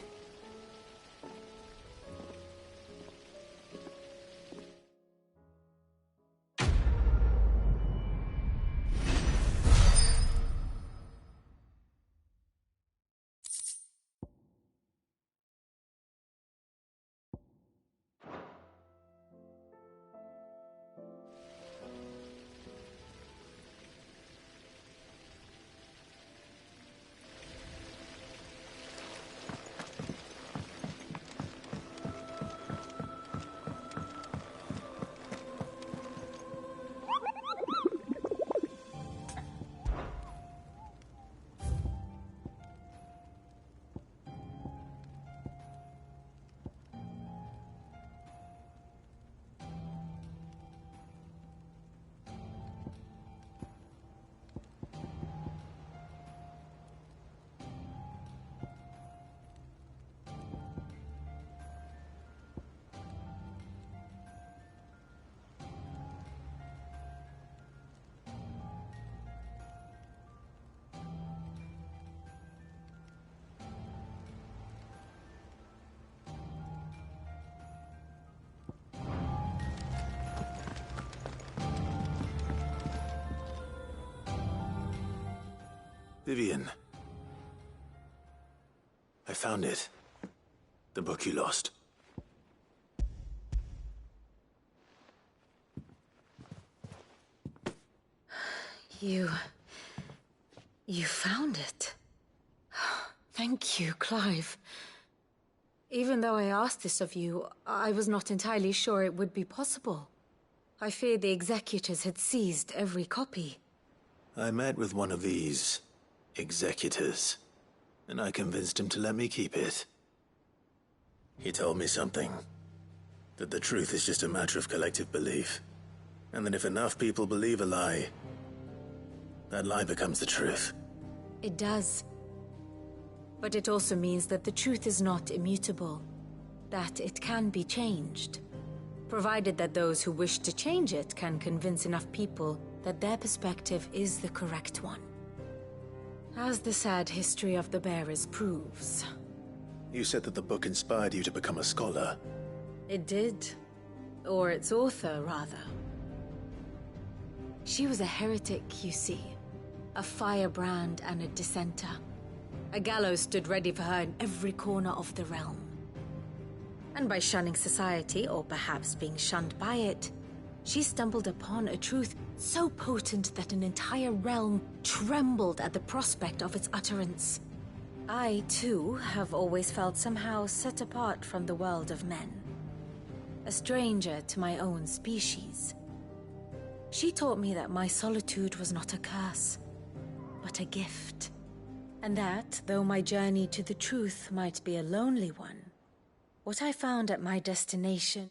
Vivian. I found it. The book you lost. You found it. Thank you, Clive. Even though I asked this of you, I was not entirely sure it would be possible. I feared the executors had seized every copy. I met with one of these executors. and I convinced him to let me keep it. He told me something. That the truth is just a matter of collective belief. And that if enough people believe a lie, that lie becomes the truth. It does. But it also means that the truth is not immutable. That it can be changed. Provided that those who wish to change it can convince enough people that their perspective is the correct one. As the sad history of the Bearers proves. You said that the book inspired you to become a scholar. It did. Or its author, rather. She was a heretic, you see. A firebrand and a dissenter. A gallows stood ready for her in every corner of the realm. And by shunning society, or perhaps being shunned by it, she stumbled upon a truth so potent that an entire realm trembled at the prospect of its utterance. I, too, have always felt somehow set apart from the world of men. A stranger to my own species. She taught me that my solitude was not a curse, but a gift. And that, though my journey to the truth might be a lonely one, what I found at my destination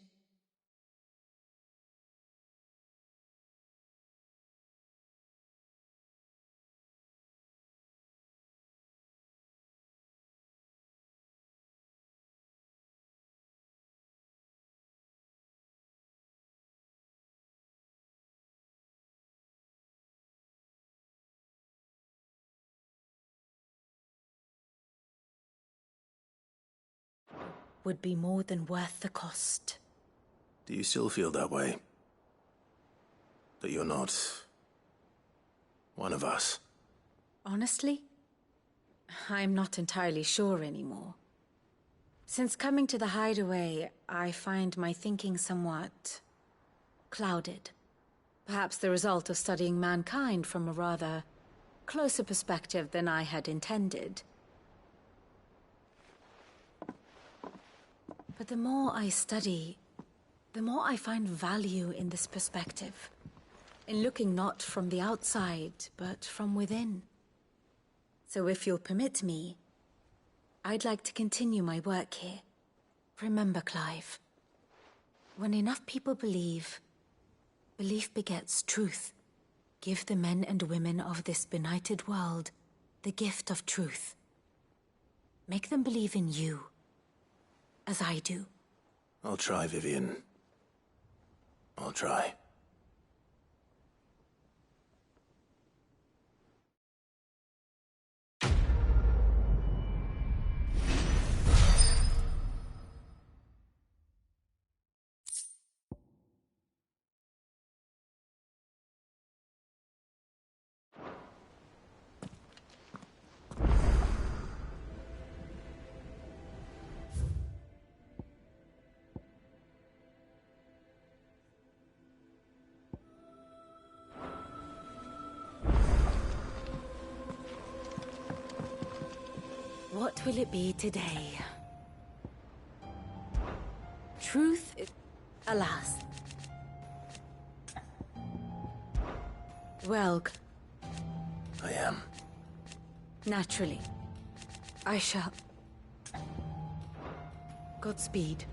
would be more than worth the cost. Do you still feel that way? That you're not one of us? Honestly, I'm not entirely sure anymore. Since coming to the hideaway, I find my thinking somewhat clouded. Perhaps the result of studying mankind from a rather closer perspective than I had intended. But the more I study, the more I find value in this perspective. In looking not from the outside, but from within. So if you'll permit me, I'd like to continue my work here. Remember, Clive, when enough people believe, belief begets truth. Give the men and women of this benighted world the gift of truth. Make them believe in you. As I do. I'll try, Vivian. I'll try. What will it be today? Truth is... alas. Well... I am. Naturally. I shall... Godspeed.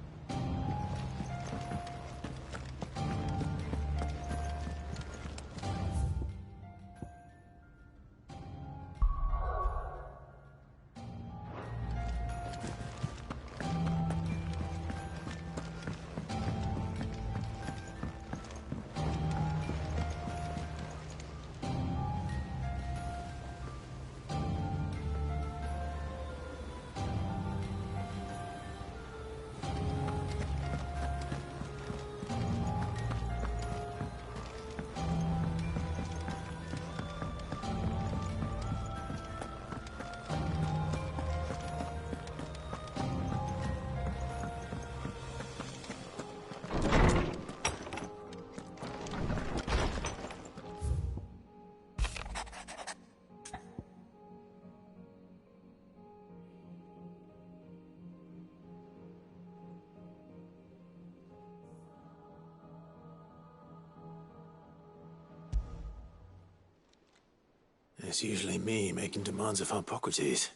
It's usually me making demands of Hippocrates.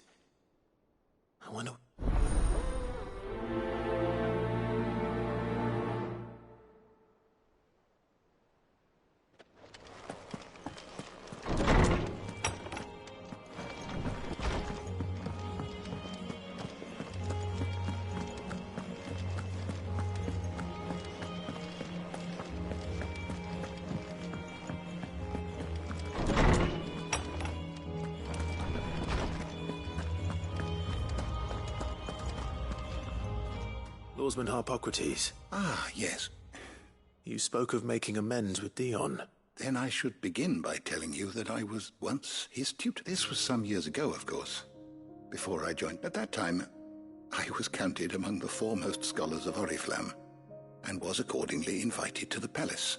swordsman Harpocrates. Ah, yes. You spoke of making amends with Dion. Then I should begin by telling you that I was once his tutor. This was some years ago, of course, before I joined. At that time, I was counted among the foremost scholars of Oriflamme, and was accordingly invited to the palace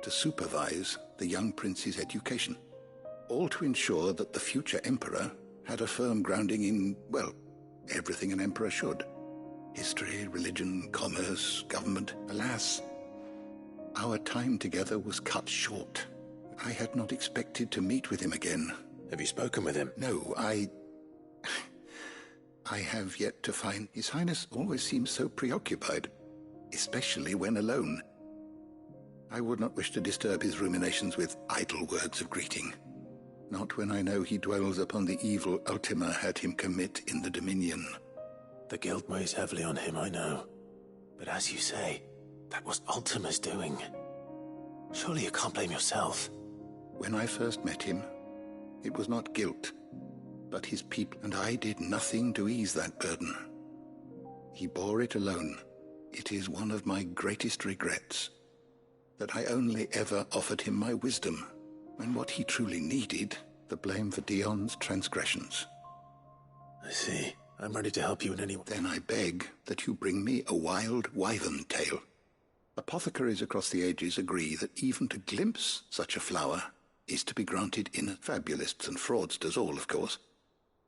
to supervise the young prince's education, all to ensure that the future emperor had a firm grounding in, well, everything an emperor should. History, religion, commerce, government. Alas, our time together was cut short. I had not expected to meet with him again. Have you spoken with him? No, I have yet to find... His Highness always seems so preoccupied, especially when alone. I would not wish to disturb his ruminations with idle words of greeting. Not when I know he dwells upon the evil Ultima had him commit in the Dominion. The guilt weighs heavily on him, I know. But as you say, that was Ultima's doing. Surely you can't blame yourself. When I first met him, it was not guilt, but his people, and I did nothing to ease that burden. He bore it alone. It is one of my greatest regrets, that I only ever offered him my wisdom, and what he truly needed, the blame for Dion's transgressions. I see. I'm ready to help you in any way. Then I beg that you bring me a wild wyvern tail. Apothecaries across the ages agree that even to glimpse such a flower is to be granted in fabulists and fraudsters all, of course.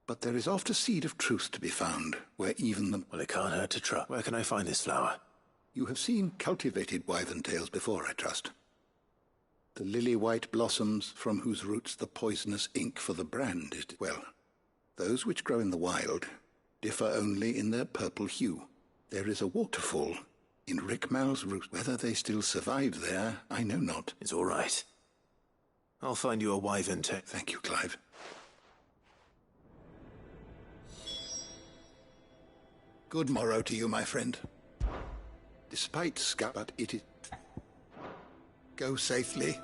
But there is oft a seed of truth to be found, where even the... Well, it can't hurt to try. Where can I find this flower? You have seen cultivated wyvern tails before, I trust. The lily-white blossoms from whose roots the poisonous ink for the brand is... Well, those which grow in the wild differ only in their purple hue. There is a waterfall in Rickmal's roots. Whether they still survive there, I know not. It's all right. I'll find you a wyvern tail. Thank you, Clive. Good morrow to you, my friend. Despite but it is... Go safely.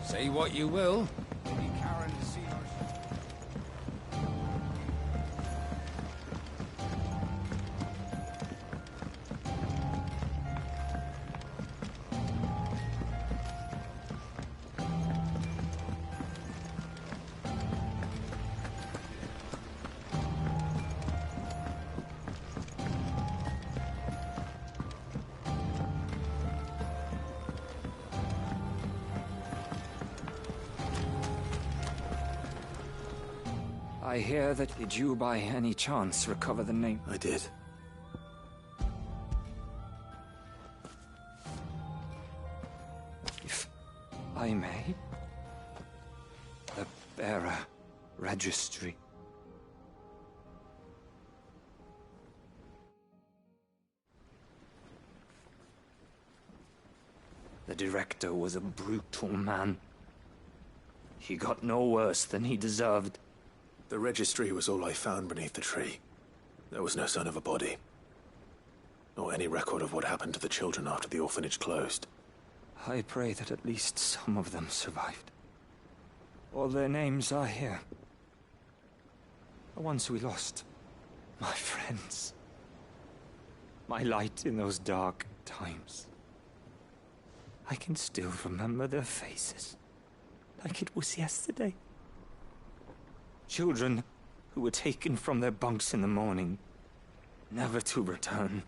Say what you will. I hear that. Did you by any chance recover the name? I did. If I may. The bearer registry. The director was a brutal man. He got no worse than he deserved. The registry was all I found beneath the tree. There was no sign of a body, or any record of what happened to the children after the orphanage closed. I pray that at least some of them survived. All their names are here. The ones we lost. My friends. My light in those dark times. I can still remember their faces, like it was yesterday. Children who were taken from their bunks in the morning, never to return.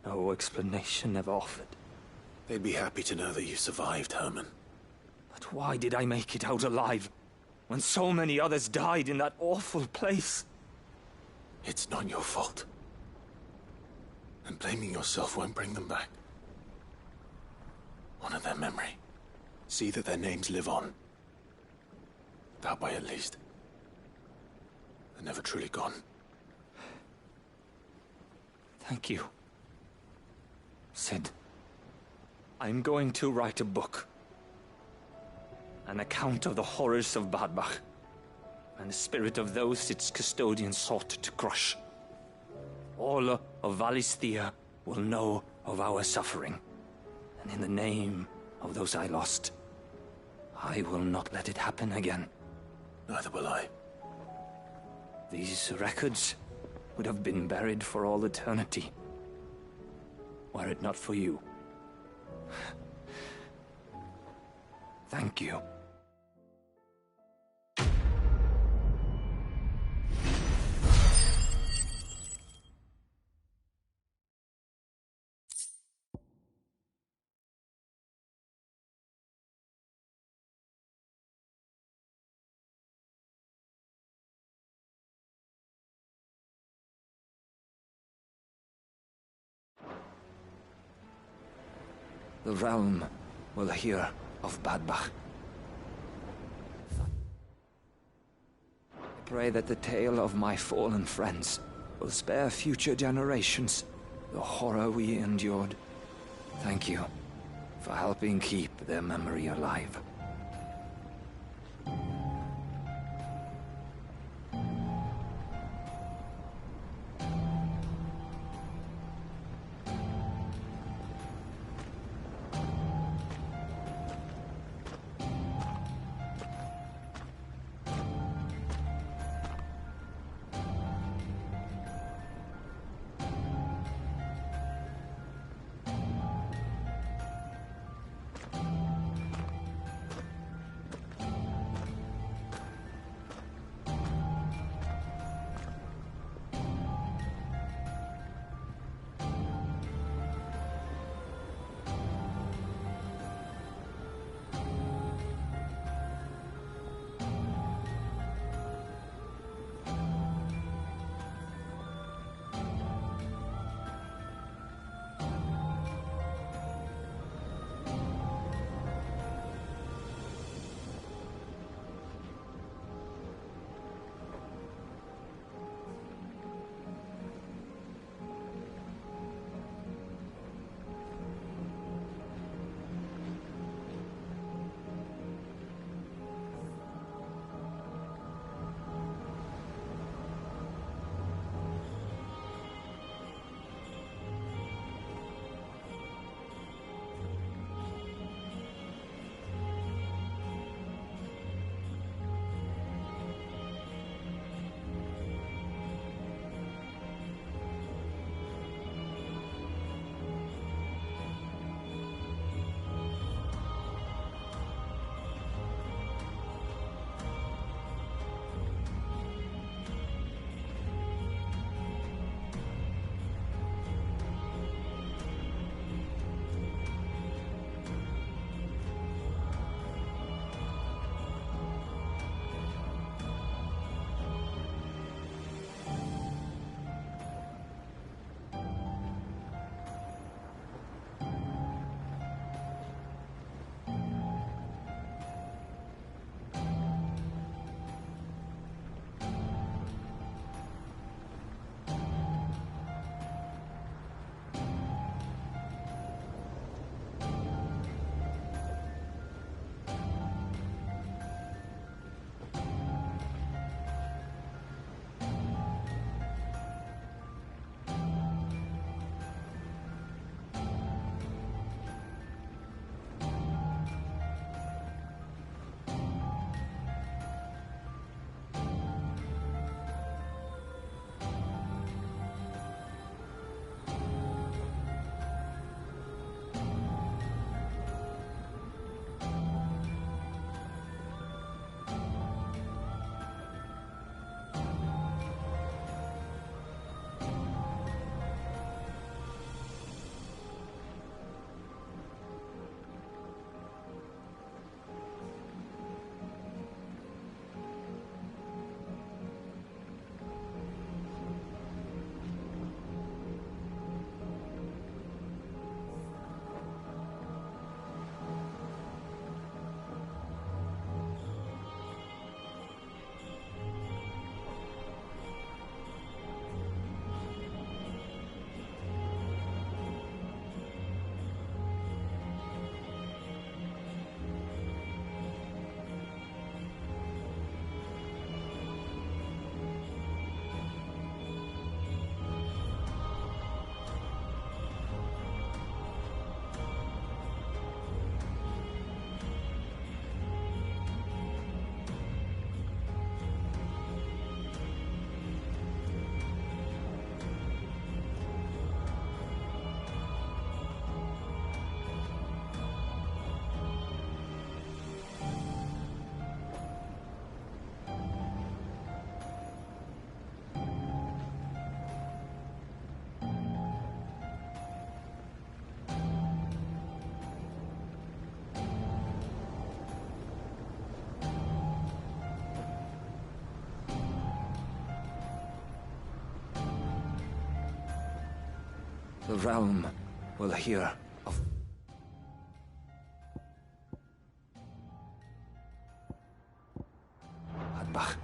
No explanation ever offered. They'd be happy to know that you survived, Herman. But why did I make it out alive, when so many others died in that awful place? It's not your fault. And blaming yourself won't bring them back. Honor their memory. See that their names live on. That way, at least. They're never truly gone. Thank you. Sid, I'm going to write a book. An account of the horrors of Badbach, and the spirit of those its custodian sought to crush. All of Valisthea will know of our suffering, and in the name of those I lost, I will not let it happen again. Neither will I. These records would have been buried for all eternity, were it not for you. Thank you. The realm will hear of Badbach. I pray that the tale of my fallen friends will spare future generations the horror we endured. Thank you for helping keep their memory alive. The realm will hear of... Adbach.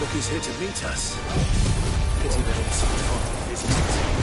Look who's here to meet us. Pity that it's far, isn't it?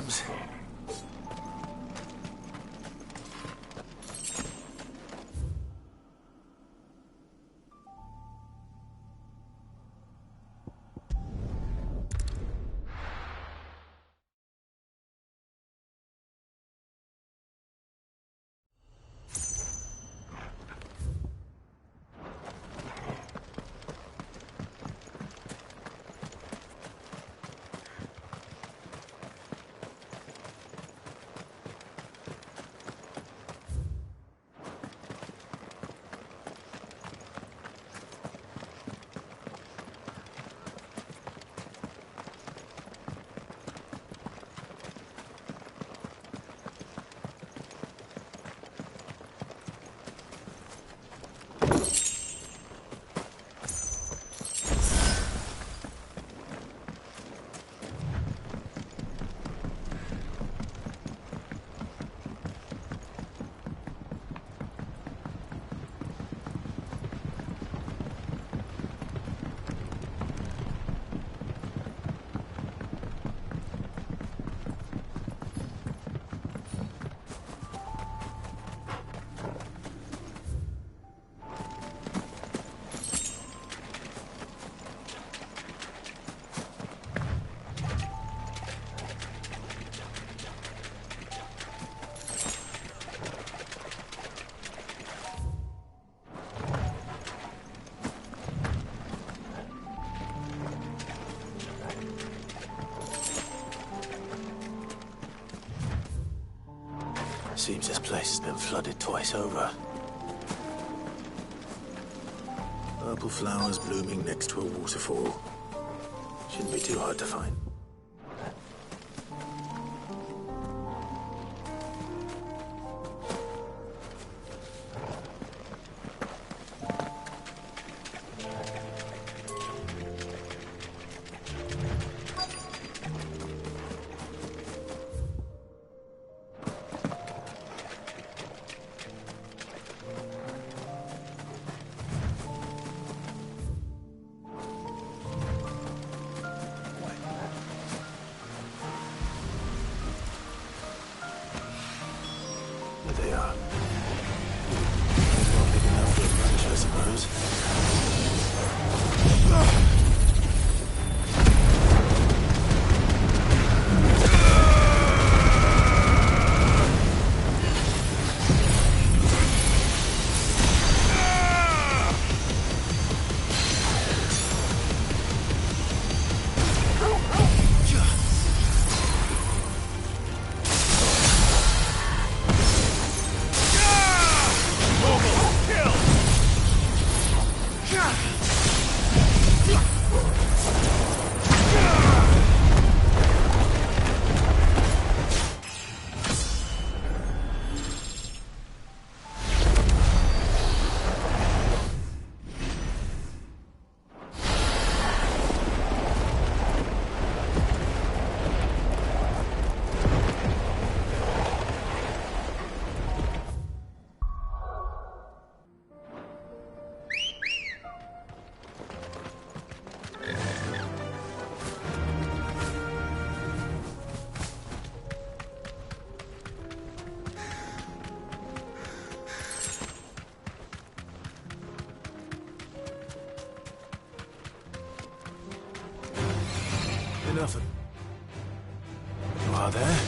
comes. Seems this place has been flooded twice over. Purple flowers blooming next to a waterfall. Shouldn't be too hard to find. They are. Not big enough for a bunch, I suppose. Enough of... You are there?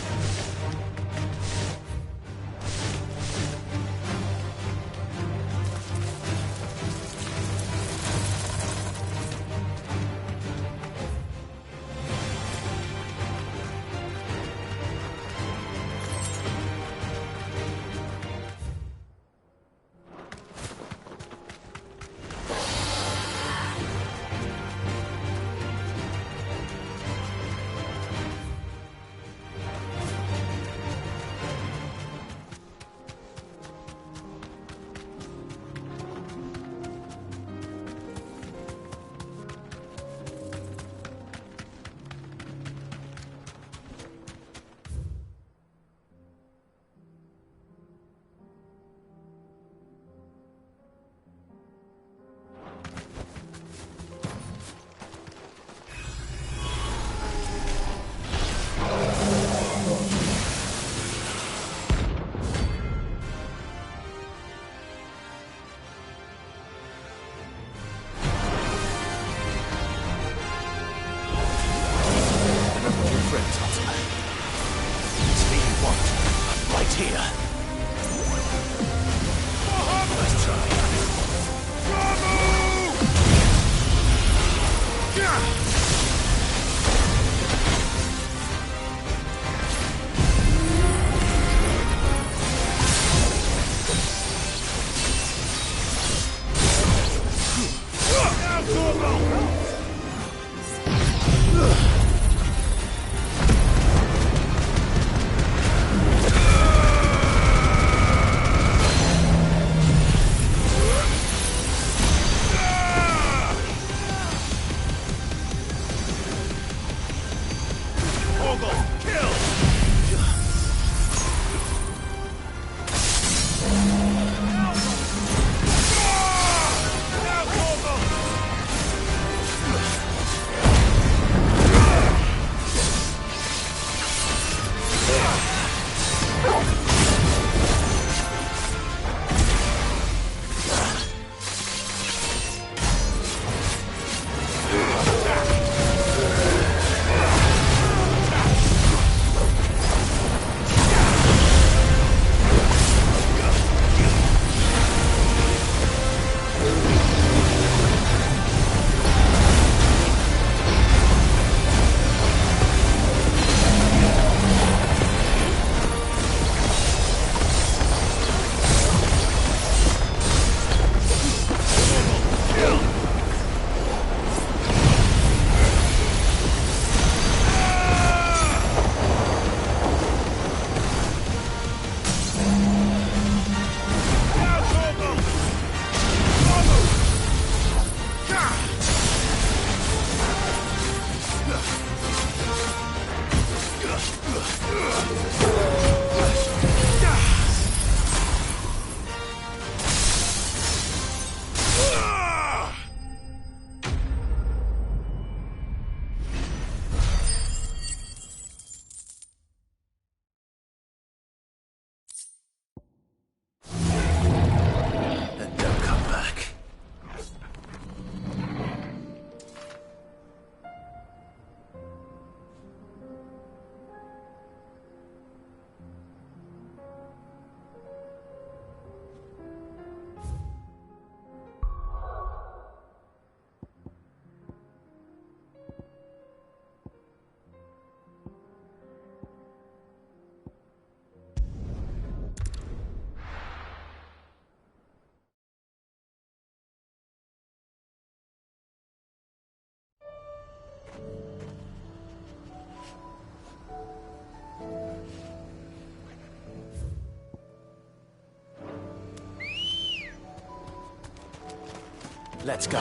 Let's go.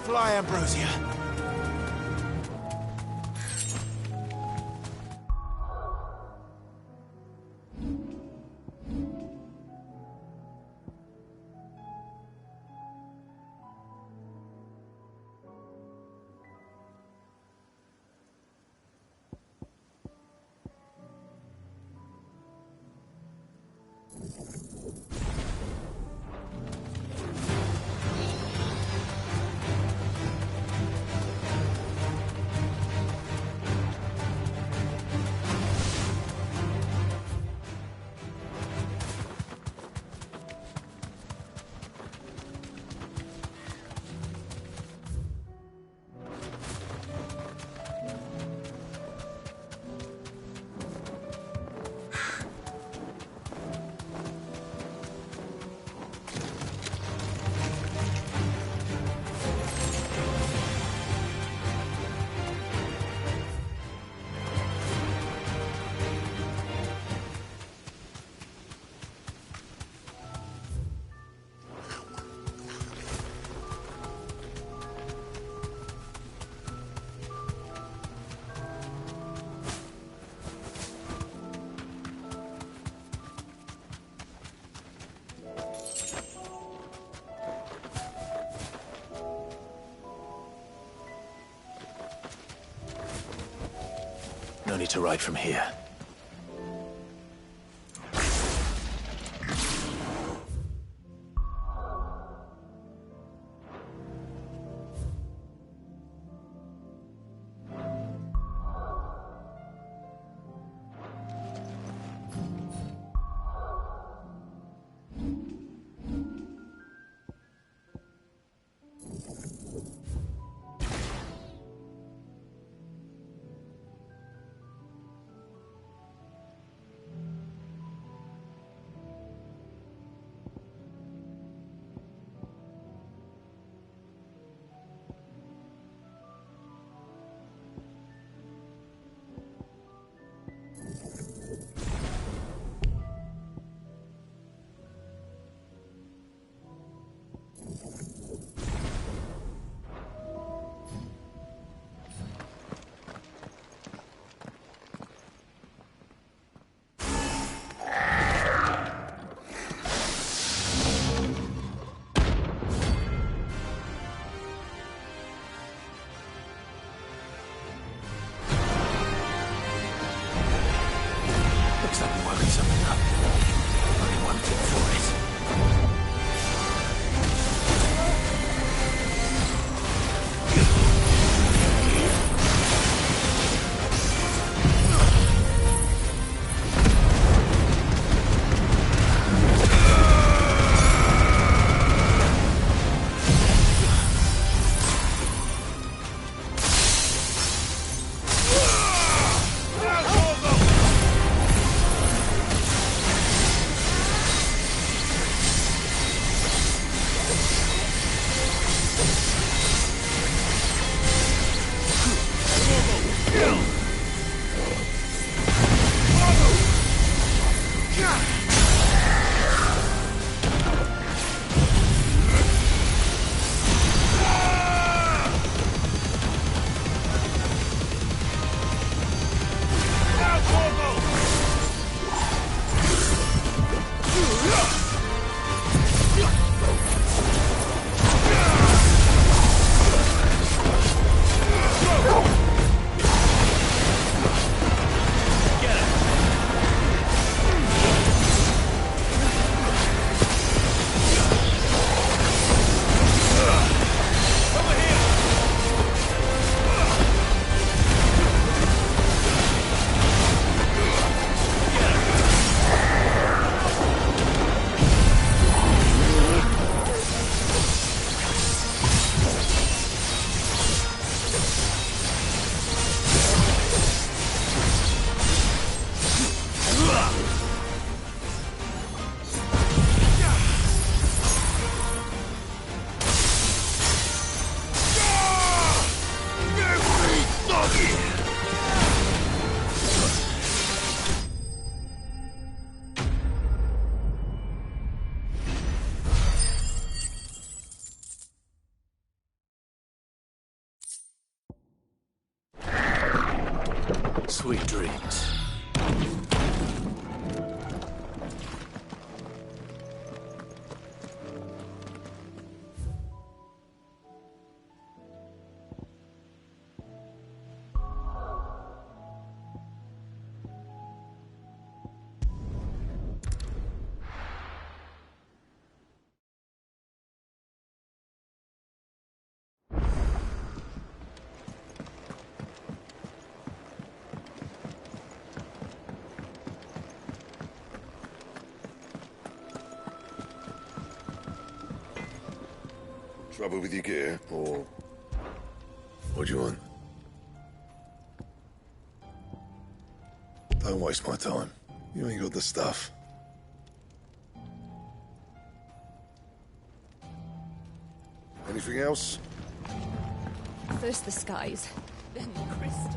Fly, Ambrosia. No need to ride from here. Sweet dreams. Trouble with your gear, or what do you want? Don't waste my time. You ain't got the stuff. Anything else? First the skies, then the crystal.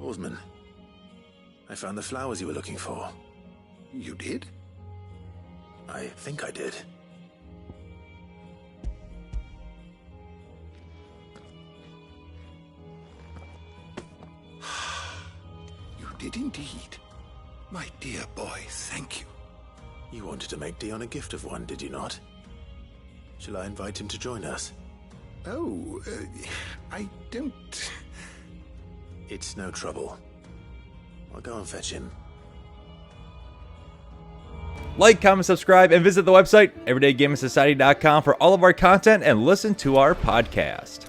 Oarsman, I found the flowers you were looking for. You did? I think I did. You did indeed. My dear boy, thank you. You wanted to make Dion a gift of one, did you not? Shall I invite him to join us? Oh, I don't... It's no trouble. I'll go and fetch him. Like, comment, subscribe, and visit the website, everydaygamersociety.com for all of our content and listen to our podcast.